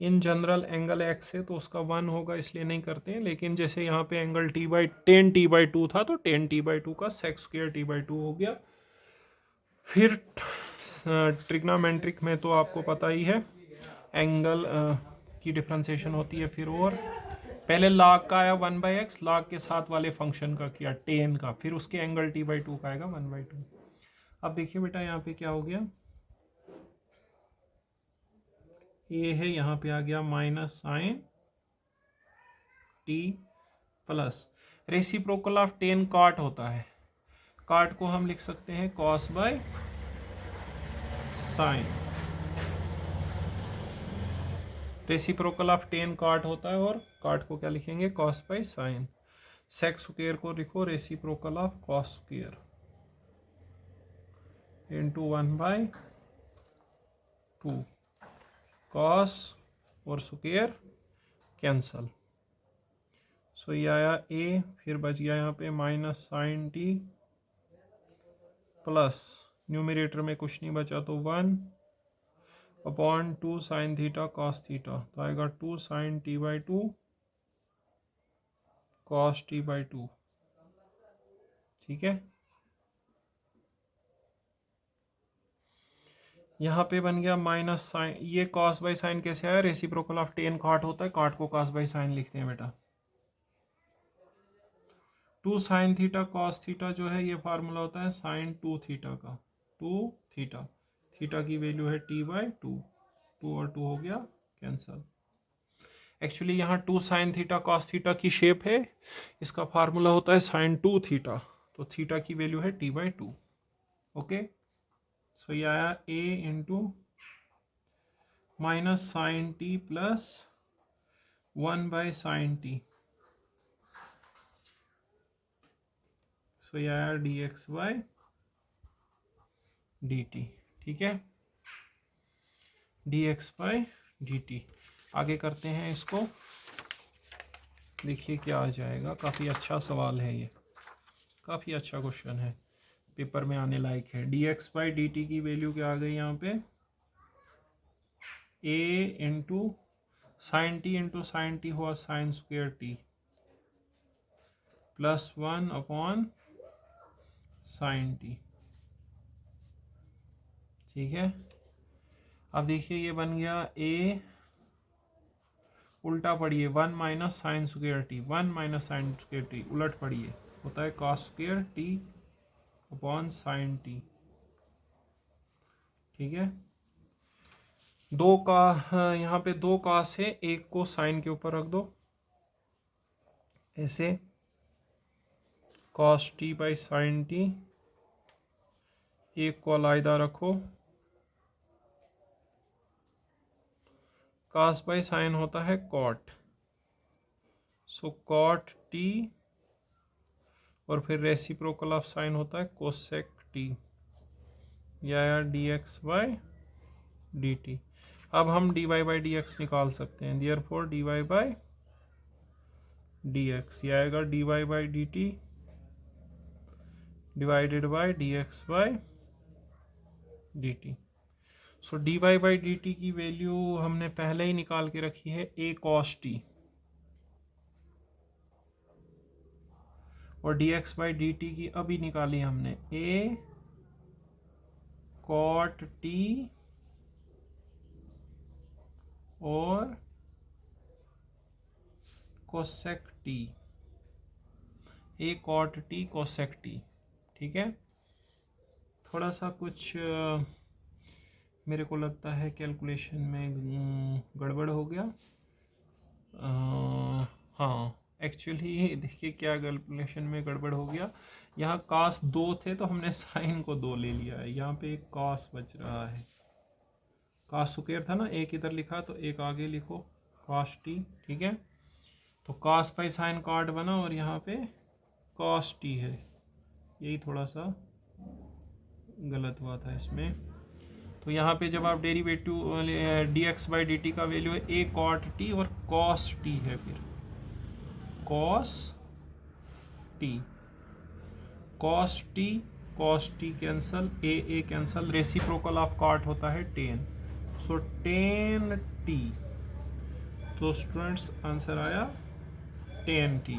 इन जनरल एंगल एक्स है तो उसका 1 होगा, इसलिए नहीं करते हैं, लेकिन जैसे यहाँ पे एंगल tan t/2 था तो tan t/2 का sec² t/2 हो गया। फिर ट्रिग्नोमेट्रिक में तो आपको पता ही है एंगल की डिफ्रेंसिएशन होती है। फिर और पहले log का आया 1/x, log के साथ वाले फंक्शन का किया tan का, फिर उसके एंगल t/2 का आएगा 1/2। अब देखिए बेटा यहाँ पे क्या हो गया, ये है, यहाँ पे आ गया minus sine t plus reciprocal of tan cot होता है, cot को हम लिख सकते हैं cos by sine, reciprocal of tan cot होता है और cot को क्या लिखेंगे cos बाय साइन। sec² को लिखो reciprocal of cos² into 1/2, cos और स्क्वायर कैंसल, सो ये आया a, फिर बच गया यहाँ पे minus sine t plus numerator में कुछ नहीं बचा तो 1/2 साइन थीटा कॉस थीटा, तो आएगा 2 साइन t/2 कॉस t/2। ठीक है, यहाँ पे बन गया माइनस साइन, ये कॉस बाई साइन कैसे आया, रेसिप्रोकल ऑफ tan cot होता है, cot को कॉस बाई साइन लिखते हैं बेटा। 2 साइन थीटा कॉस थीटा जो है ये फार्मूला होता है साइन 2 थीटा का, 2 थीटा, थीटा की वैल्यू है t/2, 2 और 2 हो गया कैंसल। एक्चुअली यहाँ 2 साइन थीटा कॉस थीटा की शेप है, इसका फार्मूला होता है साइन 2 थीटा, तो थीटा की वैल्यू है t/2। ओके, सो ये आया a into minus sine t plus 1/sin t, so ये आया dx/dt। ठीक है, dx/dt। आगे करते हैं इसको, देखिए क्या आ जाएगा। काफ़ी अच्छा सवाल है ये, काफ़ी अच्छा क्वेश्चन है, पेपर में आने लायक है। dx/dt की वैल्यू क्या आ गई यहाँ पे, a इंटू साइन टी हुआ sin² प्लस 1/sin t। ठीक है, अब देखिए ये बन गया a, उल्टा पढ़िए 1 minus sin² t, 1 minus sin² t उलट पढ़िए, होता है cos² t/sin t। ठीक है, दो का यहाँ पे 2 cos है, एक को साइन के ऊपर रख दो ऐसे, cos t/sin t, एक को अलग रखो, cos बाई साइन होता है cot, सो cot t, और फिर रेसिप्रोकल ऑफ साइन होता है कोसेक t, या dx/dt। अब हम dy/dx निकाल सकते हैं, देयरफॉर dy/dx ये आएगा dy/dt divided by dx/dt। So dy/dt की वैल्यू हमने पहले ही निकाल के रखी है a cos t, और dx/dt की अभी निकाली हमने a cot t और cosec t, a cot t cosec t। ठीक है, थोड़ा सा कुछ मेरे को लगता है कैलकुलेशन में गड़बड़ हो गया। हाँ, एक्चुअली देखिए क्या कैलकुलेशन में गड़बड़ हो गया, यहाँ cos 2 थे तो हमने साइन को 2 ले लिया है, यहाँ पे एक cos बच रहा है, cos² था ना, एक इधर लिखा तो एक आगे लिखो cos t। ठीक है, तो cos बाई साइन cot बना और यहाँ पे cos t है, यही थोड़ा सा गलत हुआ था इसमें। तो यहाँ पे जब आप डेरिवेटिव dx/dt का वैल्यू है a cot t और cos t है, फिर cos t cancel, a cancel, reciprocal of cot होता है tan, सो tan t तो स्टूडेंट्स आंसर आया tan t.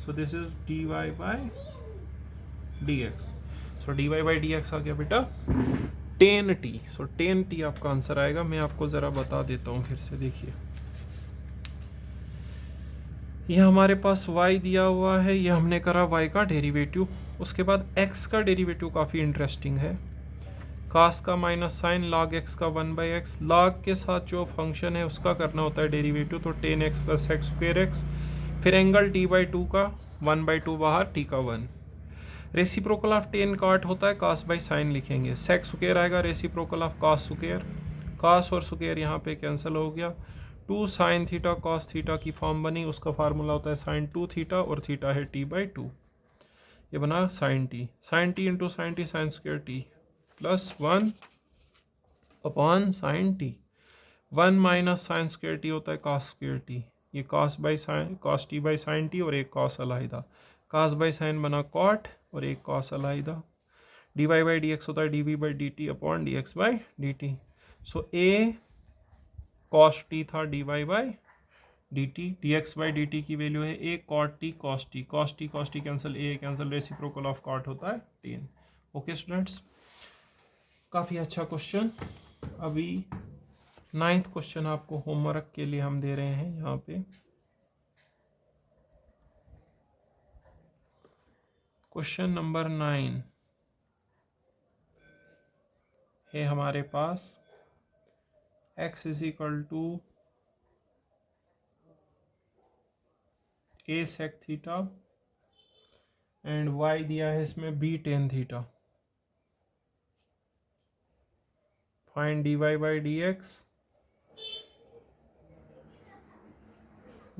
So this is dy by dx. So dy by dx आ गया बेटा tan t. सो tan t आपका answer आएगा. मैं आपको ज़रा बता देता हूँ फिर से. देखिए ये हमारे पास y दिया हुआ है, ये हमने करा y का डेरिवेटिव. उसके बाद x का डेरिवेटिव काफ़ी इंटरेस्टिंग है. कास का माइनस साइन, log x का 1/x. log के साथ जो फंक्शन है उसका करना होता है डेरिवेटिव, तो tan x का sec स्क्वेयर x. फिर एंगल t/2 का 1/2 बाहर, t का 1. रेसिप्रोकल ऑफ tan काट होता है कास बाई साइन लिखेंगे. sec स्क्वेयर आएगा रेसिप्रोकल ऑफ कास स्क्वेयर. कास और स्क्वेयर यहाँ पे कैंसिल हो गया. 2 साइन थीटा कॉस थीटा की फॉर्म बनी. उसका फार्मूला होता है साइन 2 थीटा और थीटा है t/2. ये बना sine t. Sine t into sine t sine square t plus 1 upon sine t. 1 minus sine square t होता है कॉस स्क्वेयर टी. ये cos by sine, cos t by sine t और एक cos अलहदा. Cos by sine बना cot और एक cos अलहदा. D Y by D x होता है d v by D t upon d x by D t. So A cos t था d Y by D t. D x by D T की value है a cot t cos t. Cos t cancel, a cancel, reciprocal of cot होता है 10. Okay students, काफ़ी अच्छा question. अभी 9th question आपको homework के लिए हम दे रहे हैं. यहाँ पे क्वेश्चन नंबर 9 है हमारे पास. x is equal to a sec theta and y दिया है इसमें b tan theta. Find dy by dx.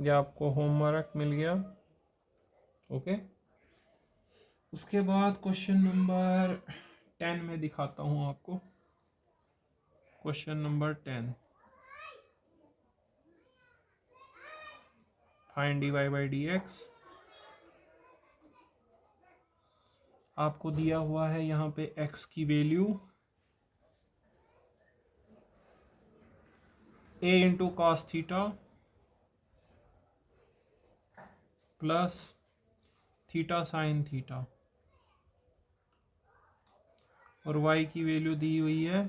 ये आपको होमवर्क मिल गया. ओके. उसके बाद क्वेश्चन नंबर 10 में दिखाता हूँ आपको. Question number 10, find dy by dx. आपको दिया हुआ है यहाँ पे x की value a into cos theta plus theta sine theta और y की वैल्यू दी हुई है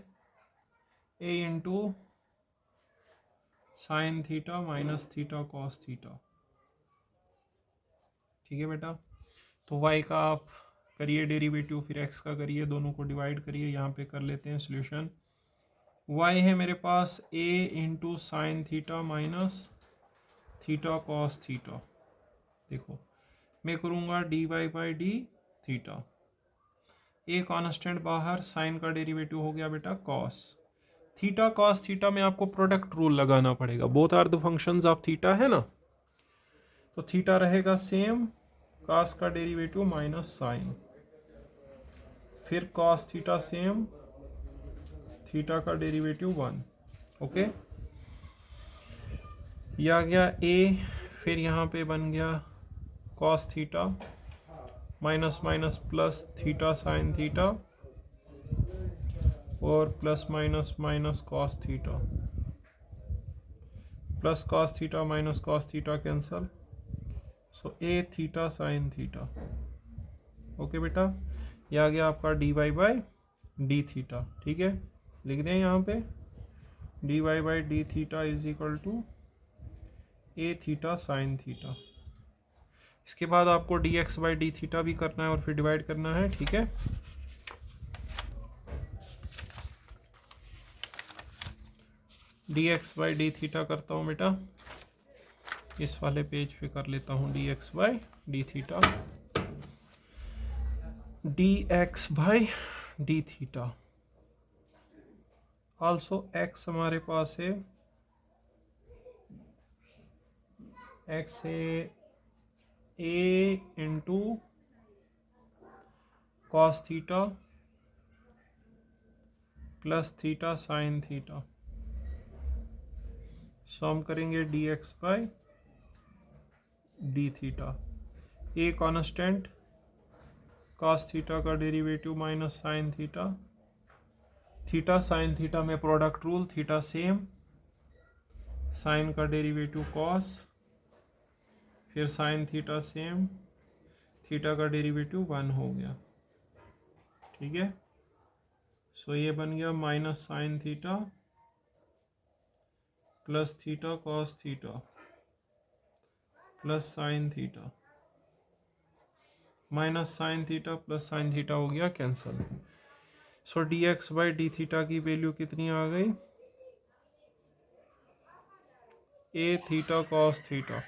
a into sine theta minus theta cos theta. ठीक है बेटा. तो y का आप करिए डेरिवेटिव, फिर x का करिए, दोनों को डिवाइड करिए. यहाँ पे कर लेते हैं सॉल्यूशन. y है मेरे पास a into sine theta minus theta cos theta. देखो मैं करूँगा dy by d theta. A constant बाहर, साइन का डेरिवेटिव हो गया बेटा कॉस थीटा कॉस थीटा में आपको प्रोडक्ट रूल लगाना पड़ेगा. Both are the functions of theta है ना. तो थीटा रहेगा सेम, कॉस का डेरिवेटिव माइनस साइन, फिर कॉस थीटा सेम, थीटा का डेरिवेटिव 1. ओके. ये आ गया ए. फिर यहाँ पे बन गया cos theta minus minus plus theta sine theta और plus minus minus cos theta. Plus cos theta minus cos theta cancel. So a theta sine theta. Okay बेटा. ये आ गया आपका d Y by d theta. ठीक है, लिख दें यहाँ पे d Y by d theta is equal to a theta sine theta. इसके बाद आपको d x by d theta भी करना है और फिर डिवाइड करना है. ठीक है. D x by d theta करता हूँ बेटा. इस वाले पेज पे कर लेता हूँ d x by d theta. D x by d theta. Also x हमारे पास है, एक्स है a into cos theta plus theta sine theta. So हम करेंगे D x by d theta. A constant, cos theta का derivative minus sine theta, theta sine theta में product rule, theta same, sine का derivative cos, फिर sine theta same, theta का derivative 1 हो गया। ठीक है, सो ये बन गया minus sine theta plus theta cos theta plus sine theta, minus sine theta plus sine theta हो गया cancel. So d x by d theta की वैल्यू कितनी आ गई, a theta cos theta.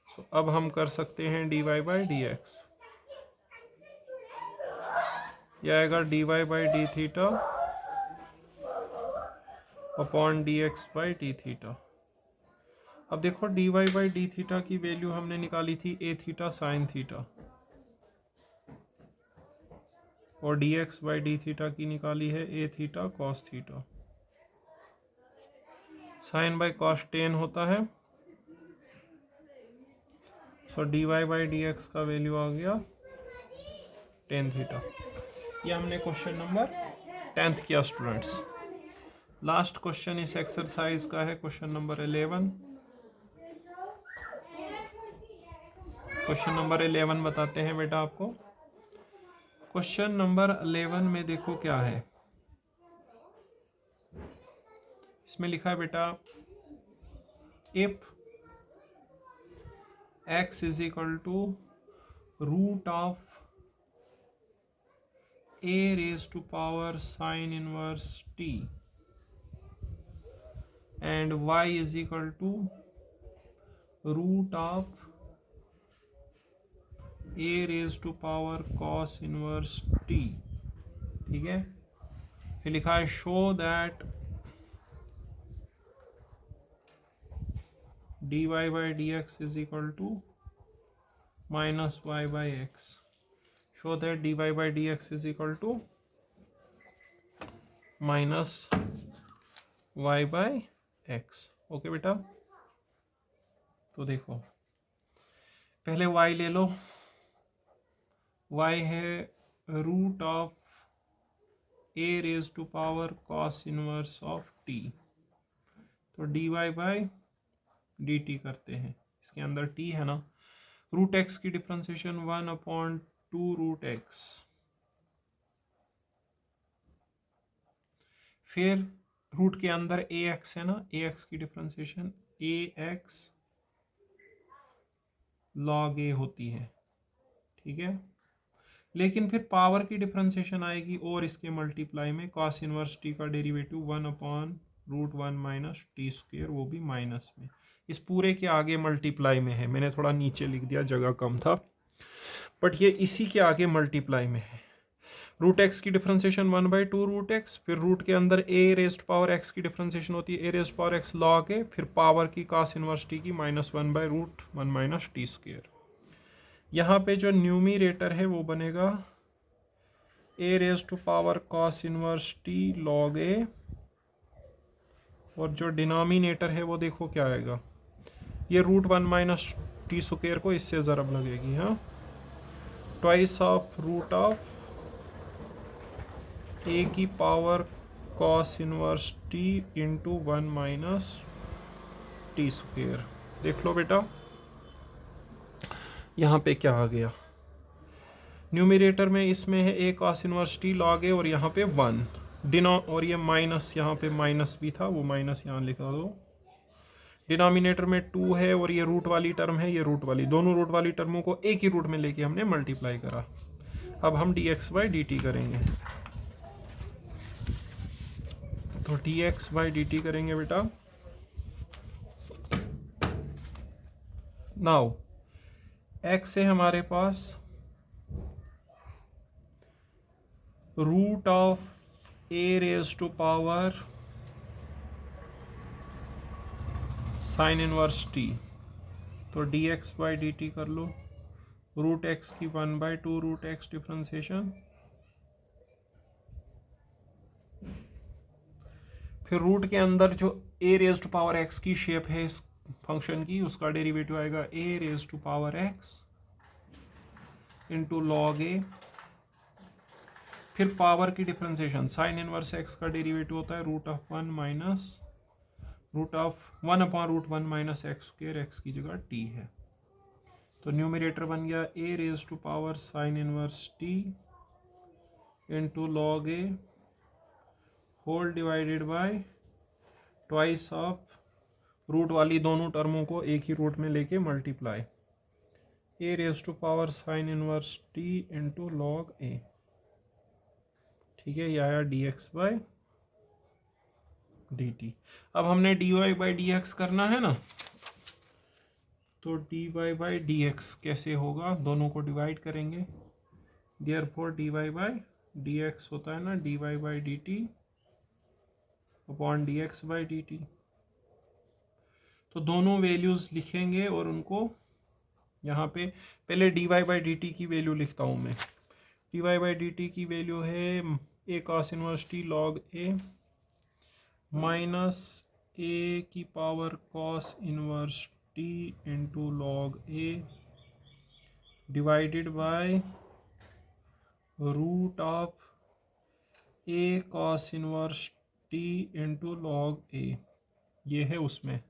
So अब हम कर सकते हैं D Y by D x, यह आएगा d Y by d theta upon d x by d theta. अब देखो d Y by d theta की वैल्यू हमने निकाली थी ए थीटा साइन थीटा, और D x by d theta की निकाली है a theta cos theta. Sine by cos tan होता है, so d Y by D x का वैल्यू आ गया टेन थीटा। ये हमने क्वेश्चन नंबर 10th किया स्टूडेंट्स। लास्ट क्वेश्चन इस एक्सरसाइज का है क्वेश्चन नंबर 11। क्वेश्चन नंबर 11 बताते हैं बेटा आपको। क्वेश्चन नंबर 11 में देखो क्या है, इसमें लिखा है बेटा if x is equal to root of a raise to power sine inverse t and y is equal to root of a raise to power cos inverse t। ठीक है, फिर लिखा है show that dy by D x is equal to minus y by x. Show that dy by D x is equal to minus y by x. Okay बेटा, तो देखो पहले y ले लो, y है root of a raise to power cos inverse of t, तो dy by dt करते हैं, इसके अंदर t है ना, रूट x की डिफ्रेंसिएशन 1 अपॉन 2 रूट x, फिर रूट के अंदर ax है ना, ax की डिफ्रेंसिएशन ax log a होती है। ठीक है, लेकिन फिर पावर की डिफ्रेंसिएशन आएगी और इसके मल्टीप्लाई में cos इनवर्स t का derivative 1 upon root 1 minus t square, वो भी माइनस में, इस पूरे के आगे मल्टीप्लाई में है, मैंने थोड़ा नीचे लिख दिया जगह कम था, बट ये इसी के आगे मल्टीप्लाई में है। रूट एक्स की डिफ्रेंसिएशन 1 बाई 2 रूट एक्स, फिर रूट के अंदर a रेस्ट पावर x की डिफ्रेंसिएशन होती है a rest power x log a, फिर पावर की cos इनवर्स t की minus 1 by root 1 minus t square. यहाँ पे जो न्यूमिरेटर है वो बनेगा a raise to power cos inverse t log a, और जो डिनोमिनेटर है वो देखो क्या आएगा, ये रूट 1 माइनस टी स्क्वेयर को इससे ज़रब लगेगी, हाँ, twice of root of a की power cos inverse t into 1 minus t square. देख लो बेटा यहाँ पे क्या आ गया, न्यूमिरेटर में इसमें है a cos inverse t log a, और यहाँ पे 1 डिनो, और ये माइनस, यहाँ पे माइनस भी था, वो माइनस यहाँ लिखा दो। डिनोमिनेटर में 2 है और ये रूट वाली टर्म है, ये रूट वाली, दोनों रूट वाली टर्मों को एक ही रूट में लेके हमने मल्टीप्लाई करा। अब हम dx बाई डी करेंगे, तो dx बाई डी करेंगे बेटा। नाउ x है हमारे पास root of a raise to power sine inverse t, तो dx बाई डी कर लो, रूट x की 1 बाई 2 रूट x डिफ्रेंसिएशन, फिर रूट के अंदर जो a raise to power x की शेप है इस फंक्शन की, उसका डेरिवेटिव आएगा a raise to power x into log a, फिर पावर की डिफ्रेंसिएशन साइन इनवर्स x का डेरिवेटिव होता है root of 1 minus root of 1/√1 minus x square, x की जगह टी है। तो न्यूमरेटर बन गया a raise to power sine inverse t into log a whole divided by twice of root वाली दोनों टर्मों को एक ही रूट में लेके multiply, a raise to power sine inverse t into log a. ठीक है, ये आया d x by d t. अब हमने d Y by D x करना है ना, तो d Y by D x कैसे होगा, दोनों को डिवाइड करेंगे, therefore d Y by D x होता है ना d Y by D t upon d x by D t. तो दोनों वैल्यूज लिखेंगे और उनको यहाँ पे पहले d Y by D T की वैल्यू लिखता हूँ मैं। D Y by D T की वैल्यू है a cos inverse t log a minus a की power cos inverse t into log a divided by root of a cos inverse t into log a, ये है उसमें,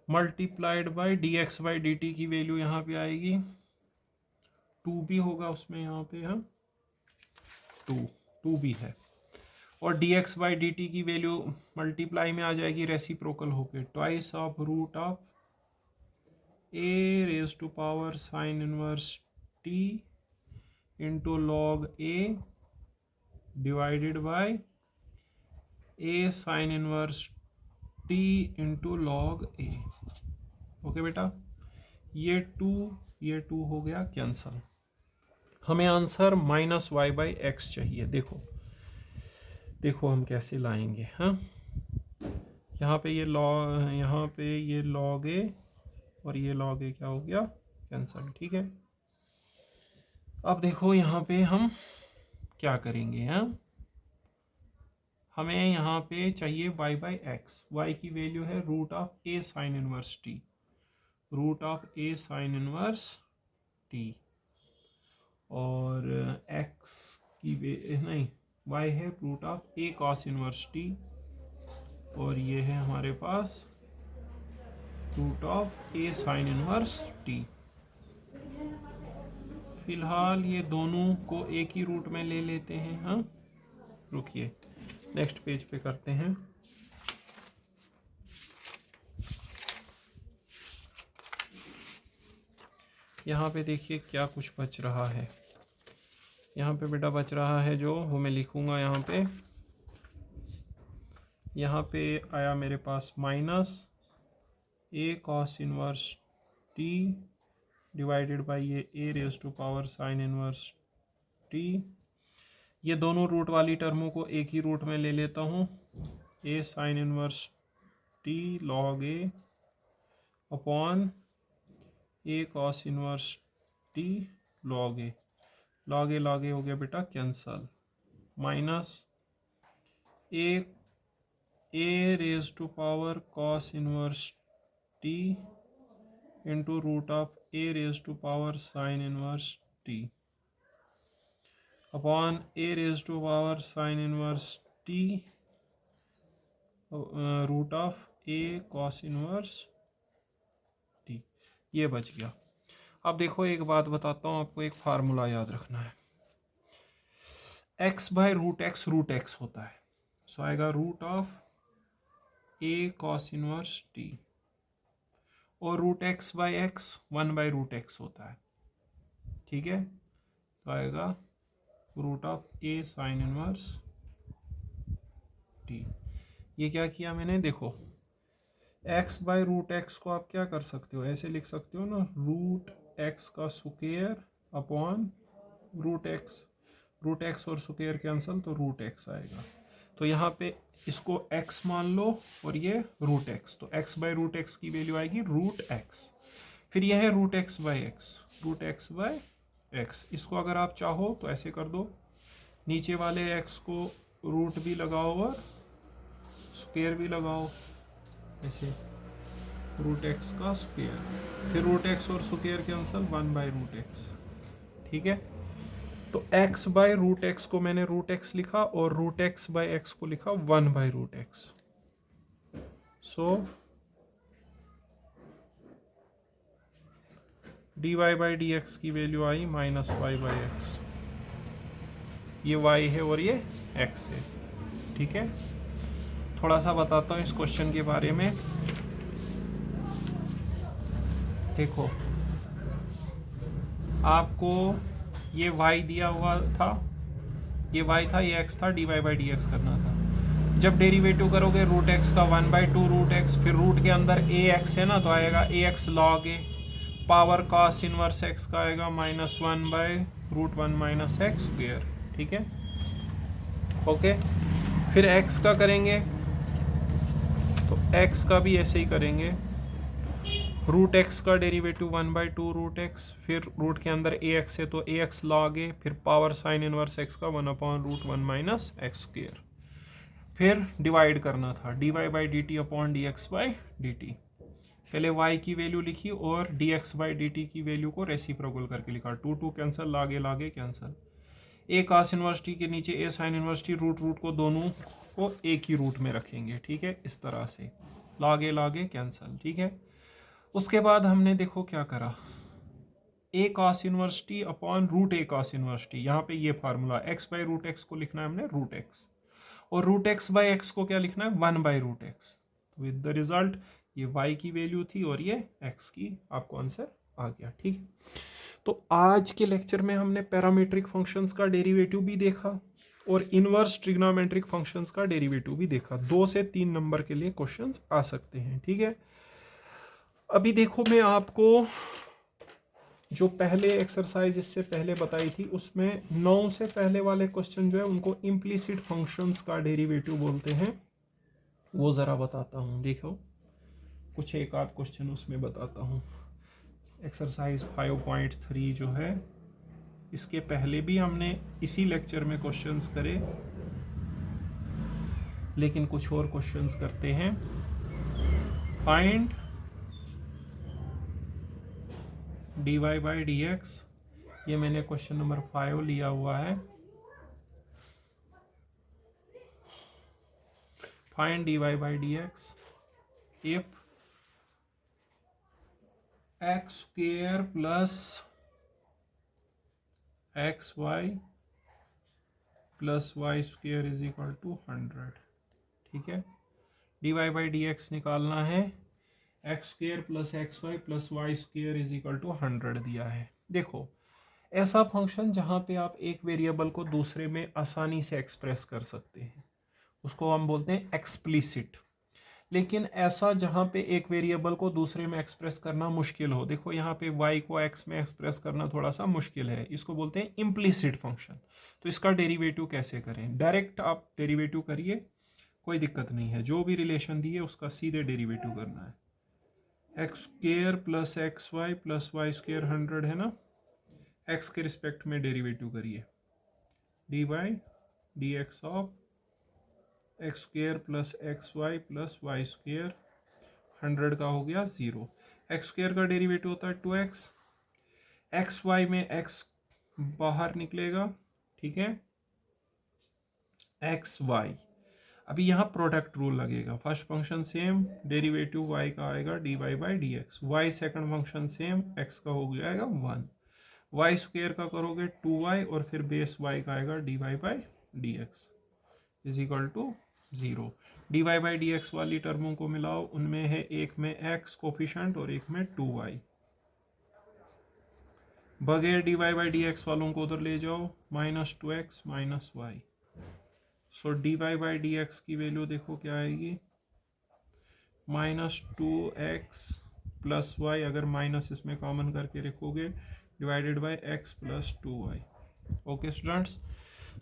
multiplied by d x by D T की value यहाँ पे आएगी 2 भी होगा उसमें, यहाँ पे है 2 भी है, और D x by D T की वैल्यू मल्टीप्लाई में आ जाएगी रेसिप्रोकल होके, twice of root of a raise to power sine inverse t into log a divided by a sine inverse t into log a. Okay बेटा, ये 2 हो गया cancel. हमें answer minus y by x चाहिए। देखो हम कैसे लाएंगे। हाँ, यहाँ पे ये लॉग ए और ये लॉग ए क्या हो गया, कैंसल। ठीक है, अब देखो यहाँ पे हम क्या करेंगे। हाँ, हमें यहाँ पे चाहिए y बाई एक्स, वाई की वैल्यू है root of a sine inverse t, root of a sine inverse t, और x की नहीं y है root of a cos inverse t, और ये है हमारे पास root of a sine inverse t. फिलहाल ये दोनों को एक ही रूट में ले लेते हैं। हाँ, रुकिए, नेक्स्ट पेज पे करते हैं। यहाँ पे देखिए क्या कुछ बच रहा है। यहाँ पे बेटा बच रहा है जो वो मैं लिखूँगा यहाँ पे आया मेरे पास minus a cos inverse t divided by ये a raise to power sine inverse t. ये दोनों रूट वाली टर्मों को एक ही रूट में ले लेता हूँ, a sine inverse t log a upon a cos inverse t log a. Log a हो गया बेटा cancel, minus a raise to power cos inverse t into root of a raise to power sine inverse t upon a raise to power sine inverse t root of a cos inverse t. ये बच गया। अब देखो एक बात बताता हूँ आपको, एक फार्मूला याद रखना है। x बाय रूट एक्स होता है, सो आएगा root of a cos inverse t, और root x by x 1 by root x होता है। ठीक है, तो आएगा root of a sine inverse t. ये क्या किया मैंने, देखो x बाई रूट एक्स को आप क्या कर सकते हो, ऐसे लिख सकते हो ना, रूट एक्स का स्क्वायर अपॉन रूट एक्स और स्क्वायर कैंसल, तो रूट एक्स आएगा। तो यहाँ पे इसको x मान लो और ये रूट एक्स, तो x बाई रूट एक्स की वैल्यू आएगी रूट एक्स। फिर यह है रूट एक्स बाई एक्स। इसको अगर आप चाहो तो ऐसे कर दो, नीचे वाले x को रूट भी लगाओ और स्क्वायर भी लगाओ, ऐसे रूट एक्स का स्क्वायर, फिर रूट एक्स और square cancel, 1 by root x. ठीक है, तो x बाई रूट एक्स को मैंने रूट एक्स लिखा और रूट एक्स बाई एक्स को लिखा 1 by root x. So dy by D x की वैल्यू आई माइनस वाई बाई एक्स। ये y है और ये x है, ठीक है। थोड़ा सा बताता हूँ इस क्वेश्चन के बारे में। देखो आपको ये y दिया हुआ था, ये y था, ये x था, dy बाई डी एक्स करना था। जब डेरिवेटिव करोगे रूट एक्स का 1/2 रूट एक्स, फिर रूट के अंदर ए एक्स है ना, तो आएगा ए एक्स लॉग ए, पावर कॉस इनवर्स एक्स का आएगा -1/√1 माइनस एक्स स्क्वेयर, ठीक है। ओके, फिर x का करेंगे तो x का भी ऐसे ही करेंगे। रूट एक्स का डेरिवेटिव 1/2 रूट एक्स, फिर रूट के अंदर ए एक्स है तो ए एक्स लॉग ए, फिर पावर साइन इनवर्स एक्स का 1/√1 माइनस एक्स स्क्वेयर, फिर डिवाइड करना था dy by D t upon d x by D T. पहले y की वैल्यू लिखी और dx बाई डी टी की वैल्यू को रेसिप्रोकल करके लिखा। 2 कैंसिल, लागे लागे कैंसिल। ए कॉस इनवर्सिटी के नीचे ए साइन इनवर्सिटी, रूट रूट को दोनों को एक ही रूट में रखेंगे, ठीक है, इस तरह से लागे लागे कैंसिल, ठीक है। उसके बाद हमने देखो क्या करा, a cos inverse t upon root a cos inverse t. यहाँ पे ये formula x by root x को लिखना है हमने रूट एक्स, और रूट एक्स बाई एक्स को क्या लिखना है 1/रूट एक्स। विद द रिजल्ट ये y की वैल्यू थी और ये x की, आपको आंसर आ गया, ठीक है। तो आज के लेक्चर में हमने पैरामीट्रिक फंक्शंस का डेरिवेटिव भी देखा और इनवर्स ट्रिग्नोमेट्रिक फंक्शंस का डेरिवेटिव भी देखा। 2 से 3 नंबर के लिए क्वेश्चंस आ सकते हैं, ठीक है। अभी देखो मैं आपको जो पहले एक्सरसाइज इससे पहले बताई थी उसमें 9 से पहले वाले क्वेश्चन जो है उनको इम्प्लिसिट फंक्शंस का डेरिवेटिव बोलते हैं, वो ज़रा बताता हूँ। देखो कुछ एक आध क्वेश्चन उसमें बताता हूँ। एक्सरसाइज 5.3 जो है, इसके पहले भी हमने इसी लेक्चर में क्वेश्चंस करे, लेकिन कुछ और क्वेश्चंस करते हैं। Find dy by D x, ये मैंने क्वेश्चन नंबर 5 लिया हुआ है। Find dy by D x if x square plus x y plus y square is equal to 100, ठीक है। dy बाई डी एक्स निकालना है, x square plus x y plus y square is equal to 100 दिया है। देखो ऐसा function जहाँ पे आप एक वेरिएबल को दूसरे में आसानी से एक्सप्रेस कर सकते हैं उसको हम बोलते हैं एक्सप्लिसिट। लेकिन ऐसा जहाँ पे एक वेरिएबल को दूसरे में एक्सप्रेस करना मुश्किल हो, देखो यहाँ पे y को x में एक्सप्रेस करना थोड़ा सा मुश्किल है, इसको बोलते हैं इम्प्लिसिट फंक्शन। तो इसका डेरिवेटिव कैसे करें? डायरेक्ट आप डेरिवेटिव करिए, कोई दिक्कत नहीं है। जो भी रिलेशन दिए उसका सीधे डेरिवेटिव करना है। X square plus x y plus y square 100 है ना, x के रिस्पेक्ट में डेरिवेटिव करिए। D by D x of x square plus x y plus y square 100 का हो गया 0। एक्स स्क्वेयर का डेरिवेटिव होता है 2x, एक्स वाई में x बाहर निकलेगा, ठीक है, एक्स वाई। अभी यहाँ प्रोडक्ट रूल लगेगा। First function same, derivative y का आएगा dy by D x, y second function same, x का हो जाएगा 1, वाई स्क्वेयर का करोगे 2y और फिर बेस y का आएगा dy by D x is equal to 0। dy by D x वाली टर्मों को मिलाओ, उनमें है एक में x कोफिशिएंट और एक में 2y। बगैर dy बाई डी एक्स वालों को उधर ले जाओ, -2x minus y। So dy by D x की वैल्यू देखो क्या आएगी, -2x प्लस y, अगर माइनस इसमें कॉमन करके रखोगे, divided by x plus 2y। Okay students,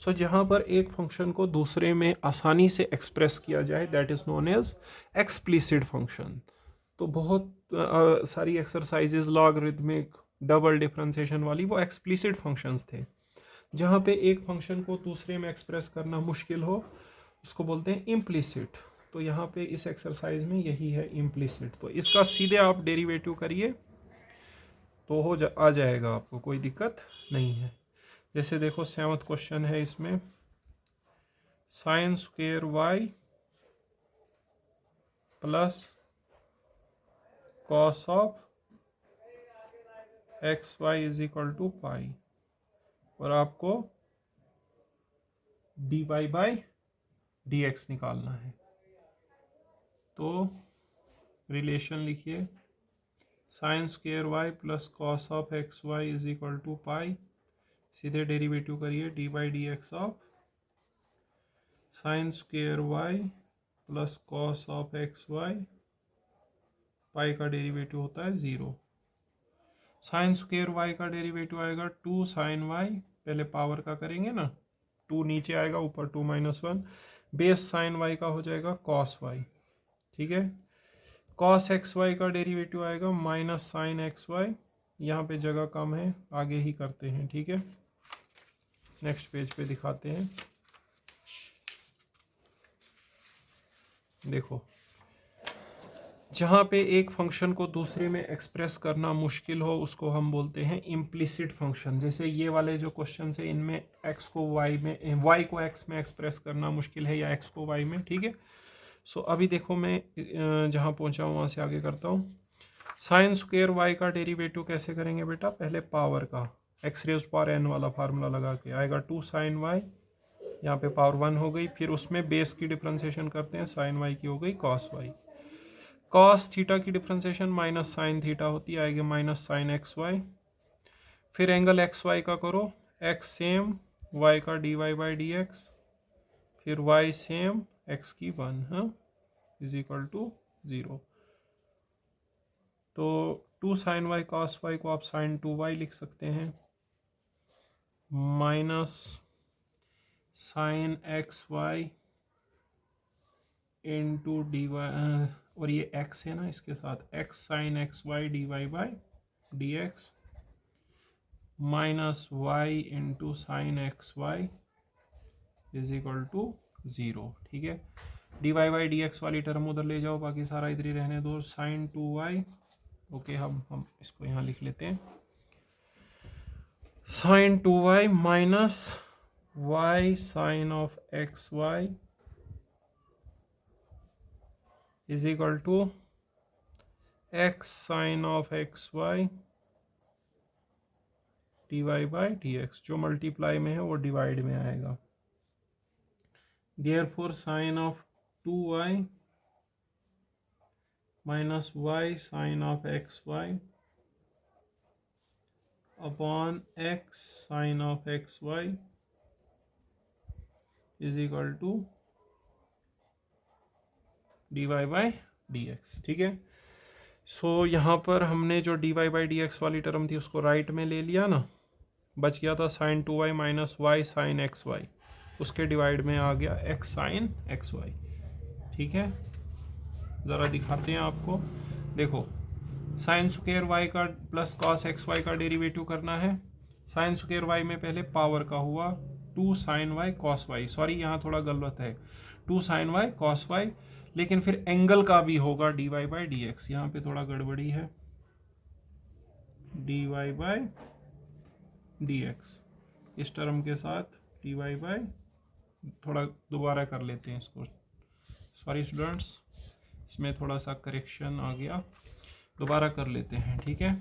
so जहाँ पर एक फंक्शन को दूसरे में आसानी से एक्सप्रेस किया जाए that is known as explicit function. तो बहुत सारी एक्सरसाइजेज लॉगरिथमिक, डबल डिफरेंशिएशन वाली, वो एक्सप्लिसिट फंक्शंस थे। जहाँ पे एक फंक्शन को दूसरे में एक्सप्रेस करना मुश्किल हो उसको बोलते हैं इम्प्लिसिट। तो यहाँ पे इस एक्सरसाइज में यही है इम्प्लिसिट। तो इसका सीधे आप डेरिवेटिव करिए तो आ जाएगा, आपको कोई दिक्कत नहीं है। जैसे देखो 7th क्वेश्चन है, इसमें sine square y plus cos of x y is equal to pi, और आपको D Y by D x निकालना है। तो रिलेशन लिखिए, sine square y plus cos of x y is equal to pi, सीधे derivative करिए d by D x of sine square y plus cos of x y, pi का derivative होता है 0। Sine square y का derivative आएगा 2 sine Y, पहले power का करेंगे ना, 2 नीचे आएगा, ऊपर 2 माइनस 1, बेस साइन वाई का हो जाएगा कॉस वाई, ठीक है। कॉस एक्स वाई का डेरिवेटिव आएगा माइनस साइन एक्स वाई, यहाँ पे जगह कम है, आगे ही करते हैं, ठीक है। नेक्स्ट पेज पे दिखाते हैं। देखो, जहाँ पे एक फंक्शन को दूसरे में एक्सप्रेस करना मुश्किल हो उसको हम बोलते हैं इम्प्लिसिट फंक्शन। जैसे ये वाले जो क्वेश्चन है इनमें x को y में, y को x में एक्सप्रेस करना मुश्किल है, या x को y में, ठीक है। सो अभी देखो मैं जहाँ पहुँचा हूँ वहाँ से आगे करता हूँ। साइन स्क्वेयर y का डेरिवेटिव कैसे करेंगे बेटा, पहले पावर का x रेज़ पावर n वाला फार्मूला लगा के आएगा 2 साइन y, यहाँ पे पावर 1 हो गई, फिर उसमें बेस की डिफ्रेंसिएशन करते हैं, साइन y की हो गई कॉस y, कॉस थीटा की डिफ्रेंसिएशन माइनस साइन थीटा होती है, आएगी माइनस साइन एक्स वाई, फिर एंगल एक्स वाई का करो, एक्स सेम वाई का d Y by D x, फिर वाई सेम एक्स की 1, हाँ, इज इक्वल टू 0। तो 2 साइन वाई कॉस वाई को आप साइन 2y लिख सकते हैं, minus sine x y into d y, और ये x है ना, इसके साथ x sine x y d Y by D x, minus y into sine x y is equal to 0, ठीक है। D Y by D x वाली term उधर ले जाओ, बाकी सारा इधर ही रहने दो, साइन 2y, ओके। हम इसको यहाँ लिख लेते हैं, sine 2y minus y sine of x y is equal to x sine of x y d Y by D x, जो मल्टीप्लाई में है वो डिवाइड में आएगा, therefore sine of 2y minus y sine of x y upon x sine of x y is equal to d Y by D x, ठीक है। सो यहाँ पर हमने जो d Y by D x वाली टर्म थी उसको राइट में ले लिया ना, बच गया था sine 2y minus y sine x y, उसके डिवाइड में आ गया x साइन एक्स वाई, ठीक है। ज़रा दिखाते हैं आपको, देखो साइन स्क्वेयर y का प्लस कॉस एक्स वाई का डेरिवेटिव करना है, साइन स्क्वेयर y में पहले पावर का हुआ 2 sine y cos y, sorry यहाँ थोड़ा गलत है, 2 साइन y कॉस y, लेकिन फिर एंगल का भी होगा d Y by D x, यहाँ पे थोड़ा गड़बड़ी है, d Y by D x, इस टर्म के साथ डी वाई बाई, थोड़ा दोबारा कर लेते हैं इसको, सॉरी स्टूडेंट्स, इसमें थोड़ा सा करेक्शन आ गया, दोबारा कर लेते हैं, ठीक है।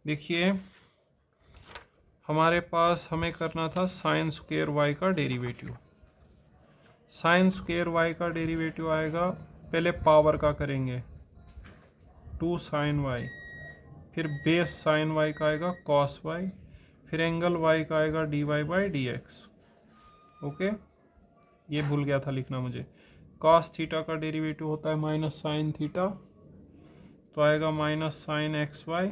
देखिए हमारे पास हमें करना था साइन स्क्वेयर वाई का डेरिवेटिव, साइन स्क्वेयर वाई का डेरिवेटिव आएगा, पहले पावर का करेंगे 2 साइन वाई, फिर बेस साइन वाई का आएगा कॉस वाई, फिर एंगल वाई का आएगा d Y by D x, okay. ये भूल गया था लिखना मुझे, कॉस थीटा का डेरिवेटिव होता है माइनस साइन थीटा, तो आएगा माइनस साइन एक्स वाई,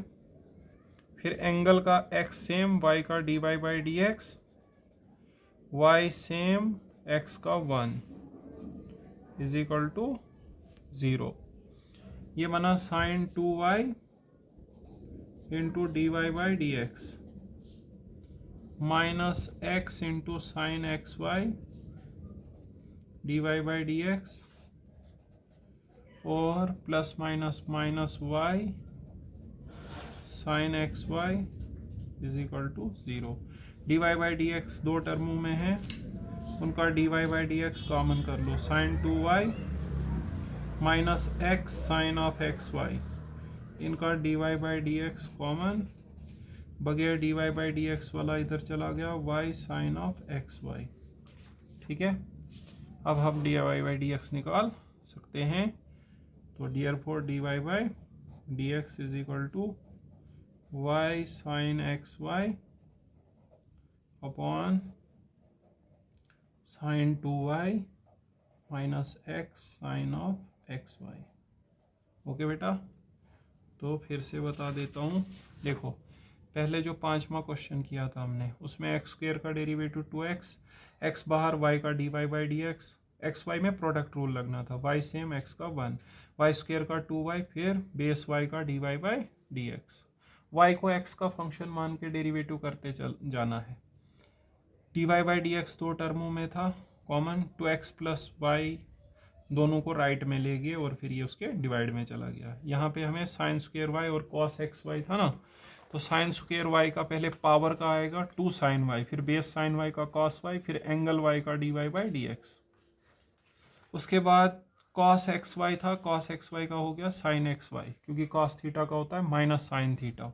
फिर एंगल का एक्स सेम वाई का d Y by D x, y same x का 1 इज इक्वल टू 0, ये बना sine 2y into d Y by D x minus x into sine x y d Y by D x, और plus minus minus y sine x y is equal to 0, d Y by D x दो टर्मों में है, उनका dy by D x common कर लो, sine 2y minus x sine of x y, इनका dy by D x common, बगैर dy by D x वाला इधर चला गया, y sine of x y. ठीक है, अब हम dy बाई डी एक्स निकाल सकते हैं, तो therefore dy by D x is equal to y sine x y upon sine 2y minus x sine of x y. Okay बेटा, तो फिर से बता देता हूँ, देखो पहले जो 5वां क्वेश्चन किया था हमने, उसमें एक्स स्क्वेयर का डेरिवेटिव 2x, एक्स बाहर वाई का dy by D x, x y में प्रोडक्ट रूल लगना था, वाई सेम एक्स का 1, वाई स्क्वेयर का 2y, फिर बेस वाई का dy by D x. Y को एक्स का फंक्शन मान के डेरिवेटिव करते चल जाना है। dy बाई डी एक्स 2 टर्मों में था कॉमन, 2x प्लस वाई दोनों को राइट में ले गए और फिर ये उसके डिवाइड में चला गया। यहाँ पे हमें साइन स्क्वेयर वाई और कॉस एक्स वाई था ना, तो साइन स्क्वेयर वाई का पहले पावर का आएगा 2 साइन वाई, फिर बेस साइन वाई का कॉस वाई, फिर एंगल वाई का dy बाई डी एक्स। उसके बाद कॉस एक्स वाई था, कॉस एक्स वाई का हो गया साइन एक्स वाई, क्योंकि कॉस थीटा का होता है माइनस साइन थीटा।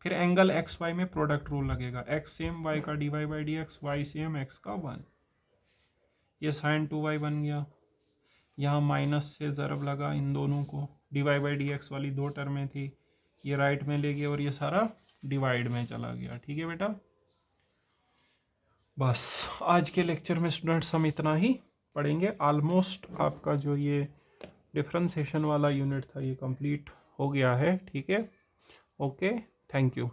फिर एंगल एक्स वाई में प्रोडक्ट रूल लगेगा, एक्स सेम वाई का dy by D x, y same x का 1, ये साइन 2y बन गया। यहाँ माइनस से ज़रब लगा इन दोनों को, dy बाई डी एक्स वाली 2 टर्में थी, ये राइट में ले गए और ये सारा डिवाइड में चला गया। ठीक है बेटा, बस आज के लेक्चर में स्टूडेंट्स हम इतना ही पढ़ेंगे। ऑलमोस्ट आपका जो ये डिफरेंशिएशन वाला यूनिट था ये कंप्लीट हो गया है। ठीक है, ओके, थैंक यू।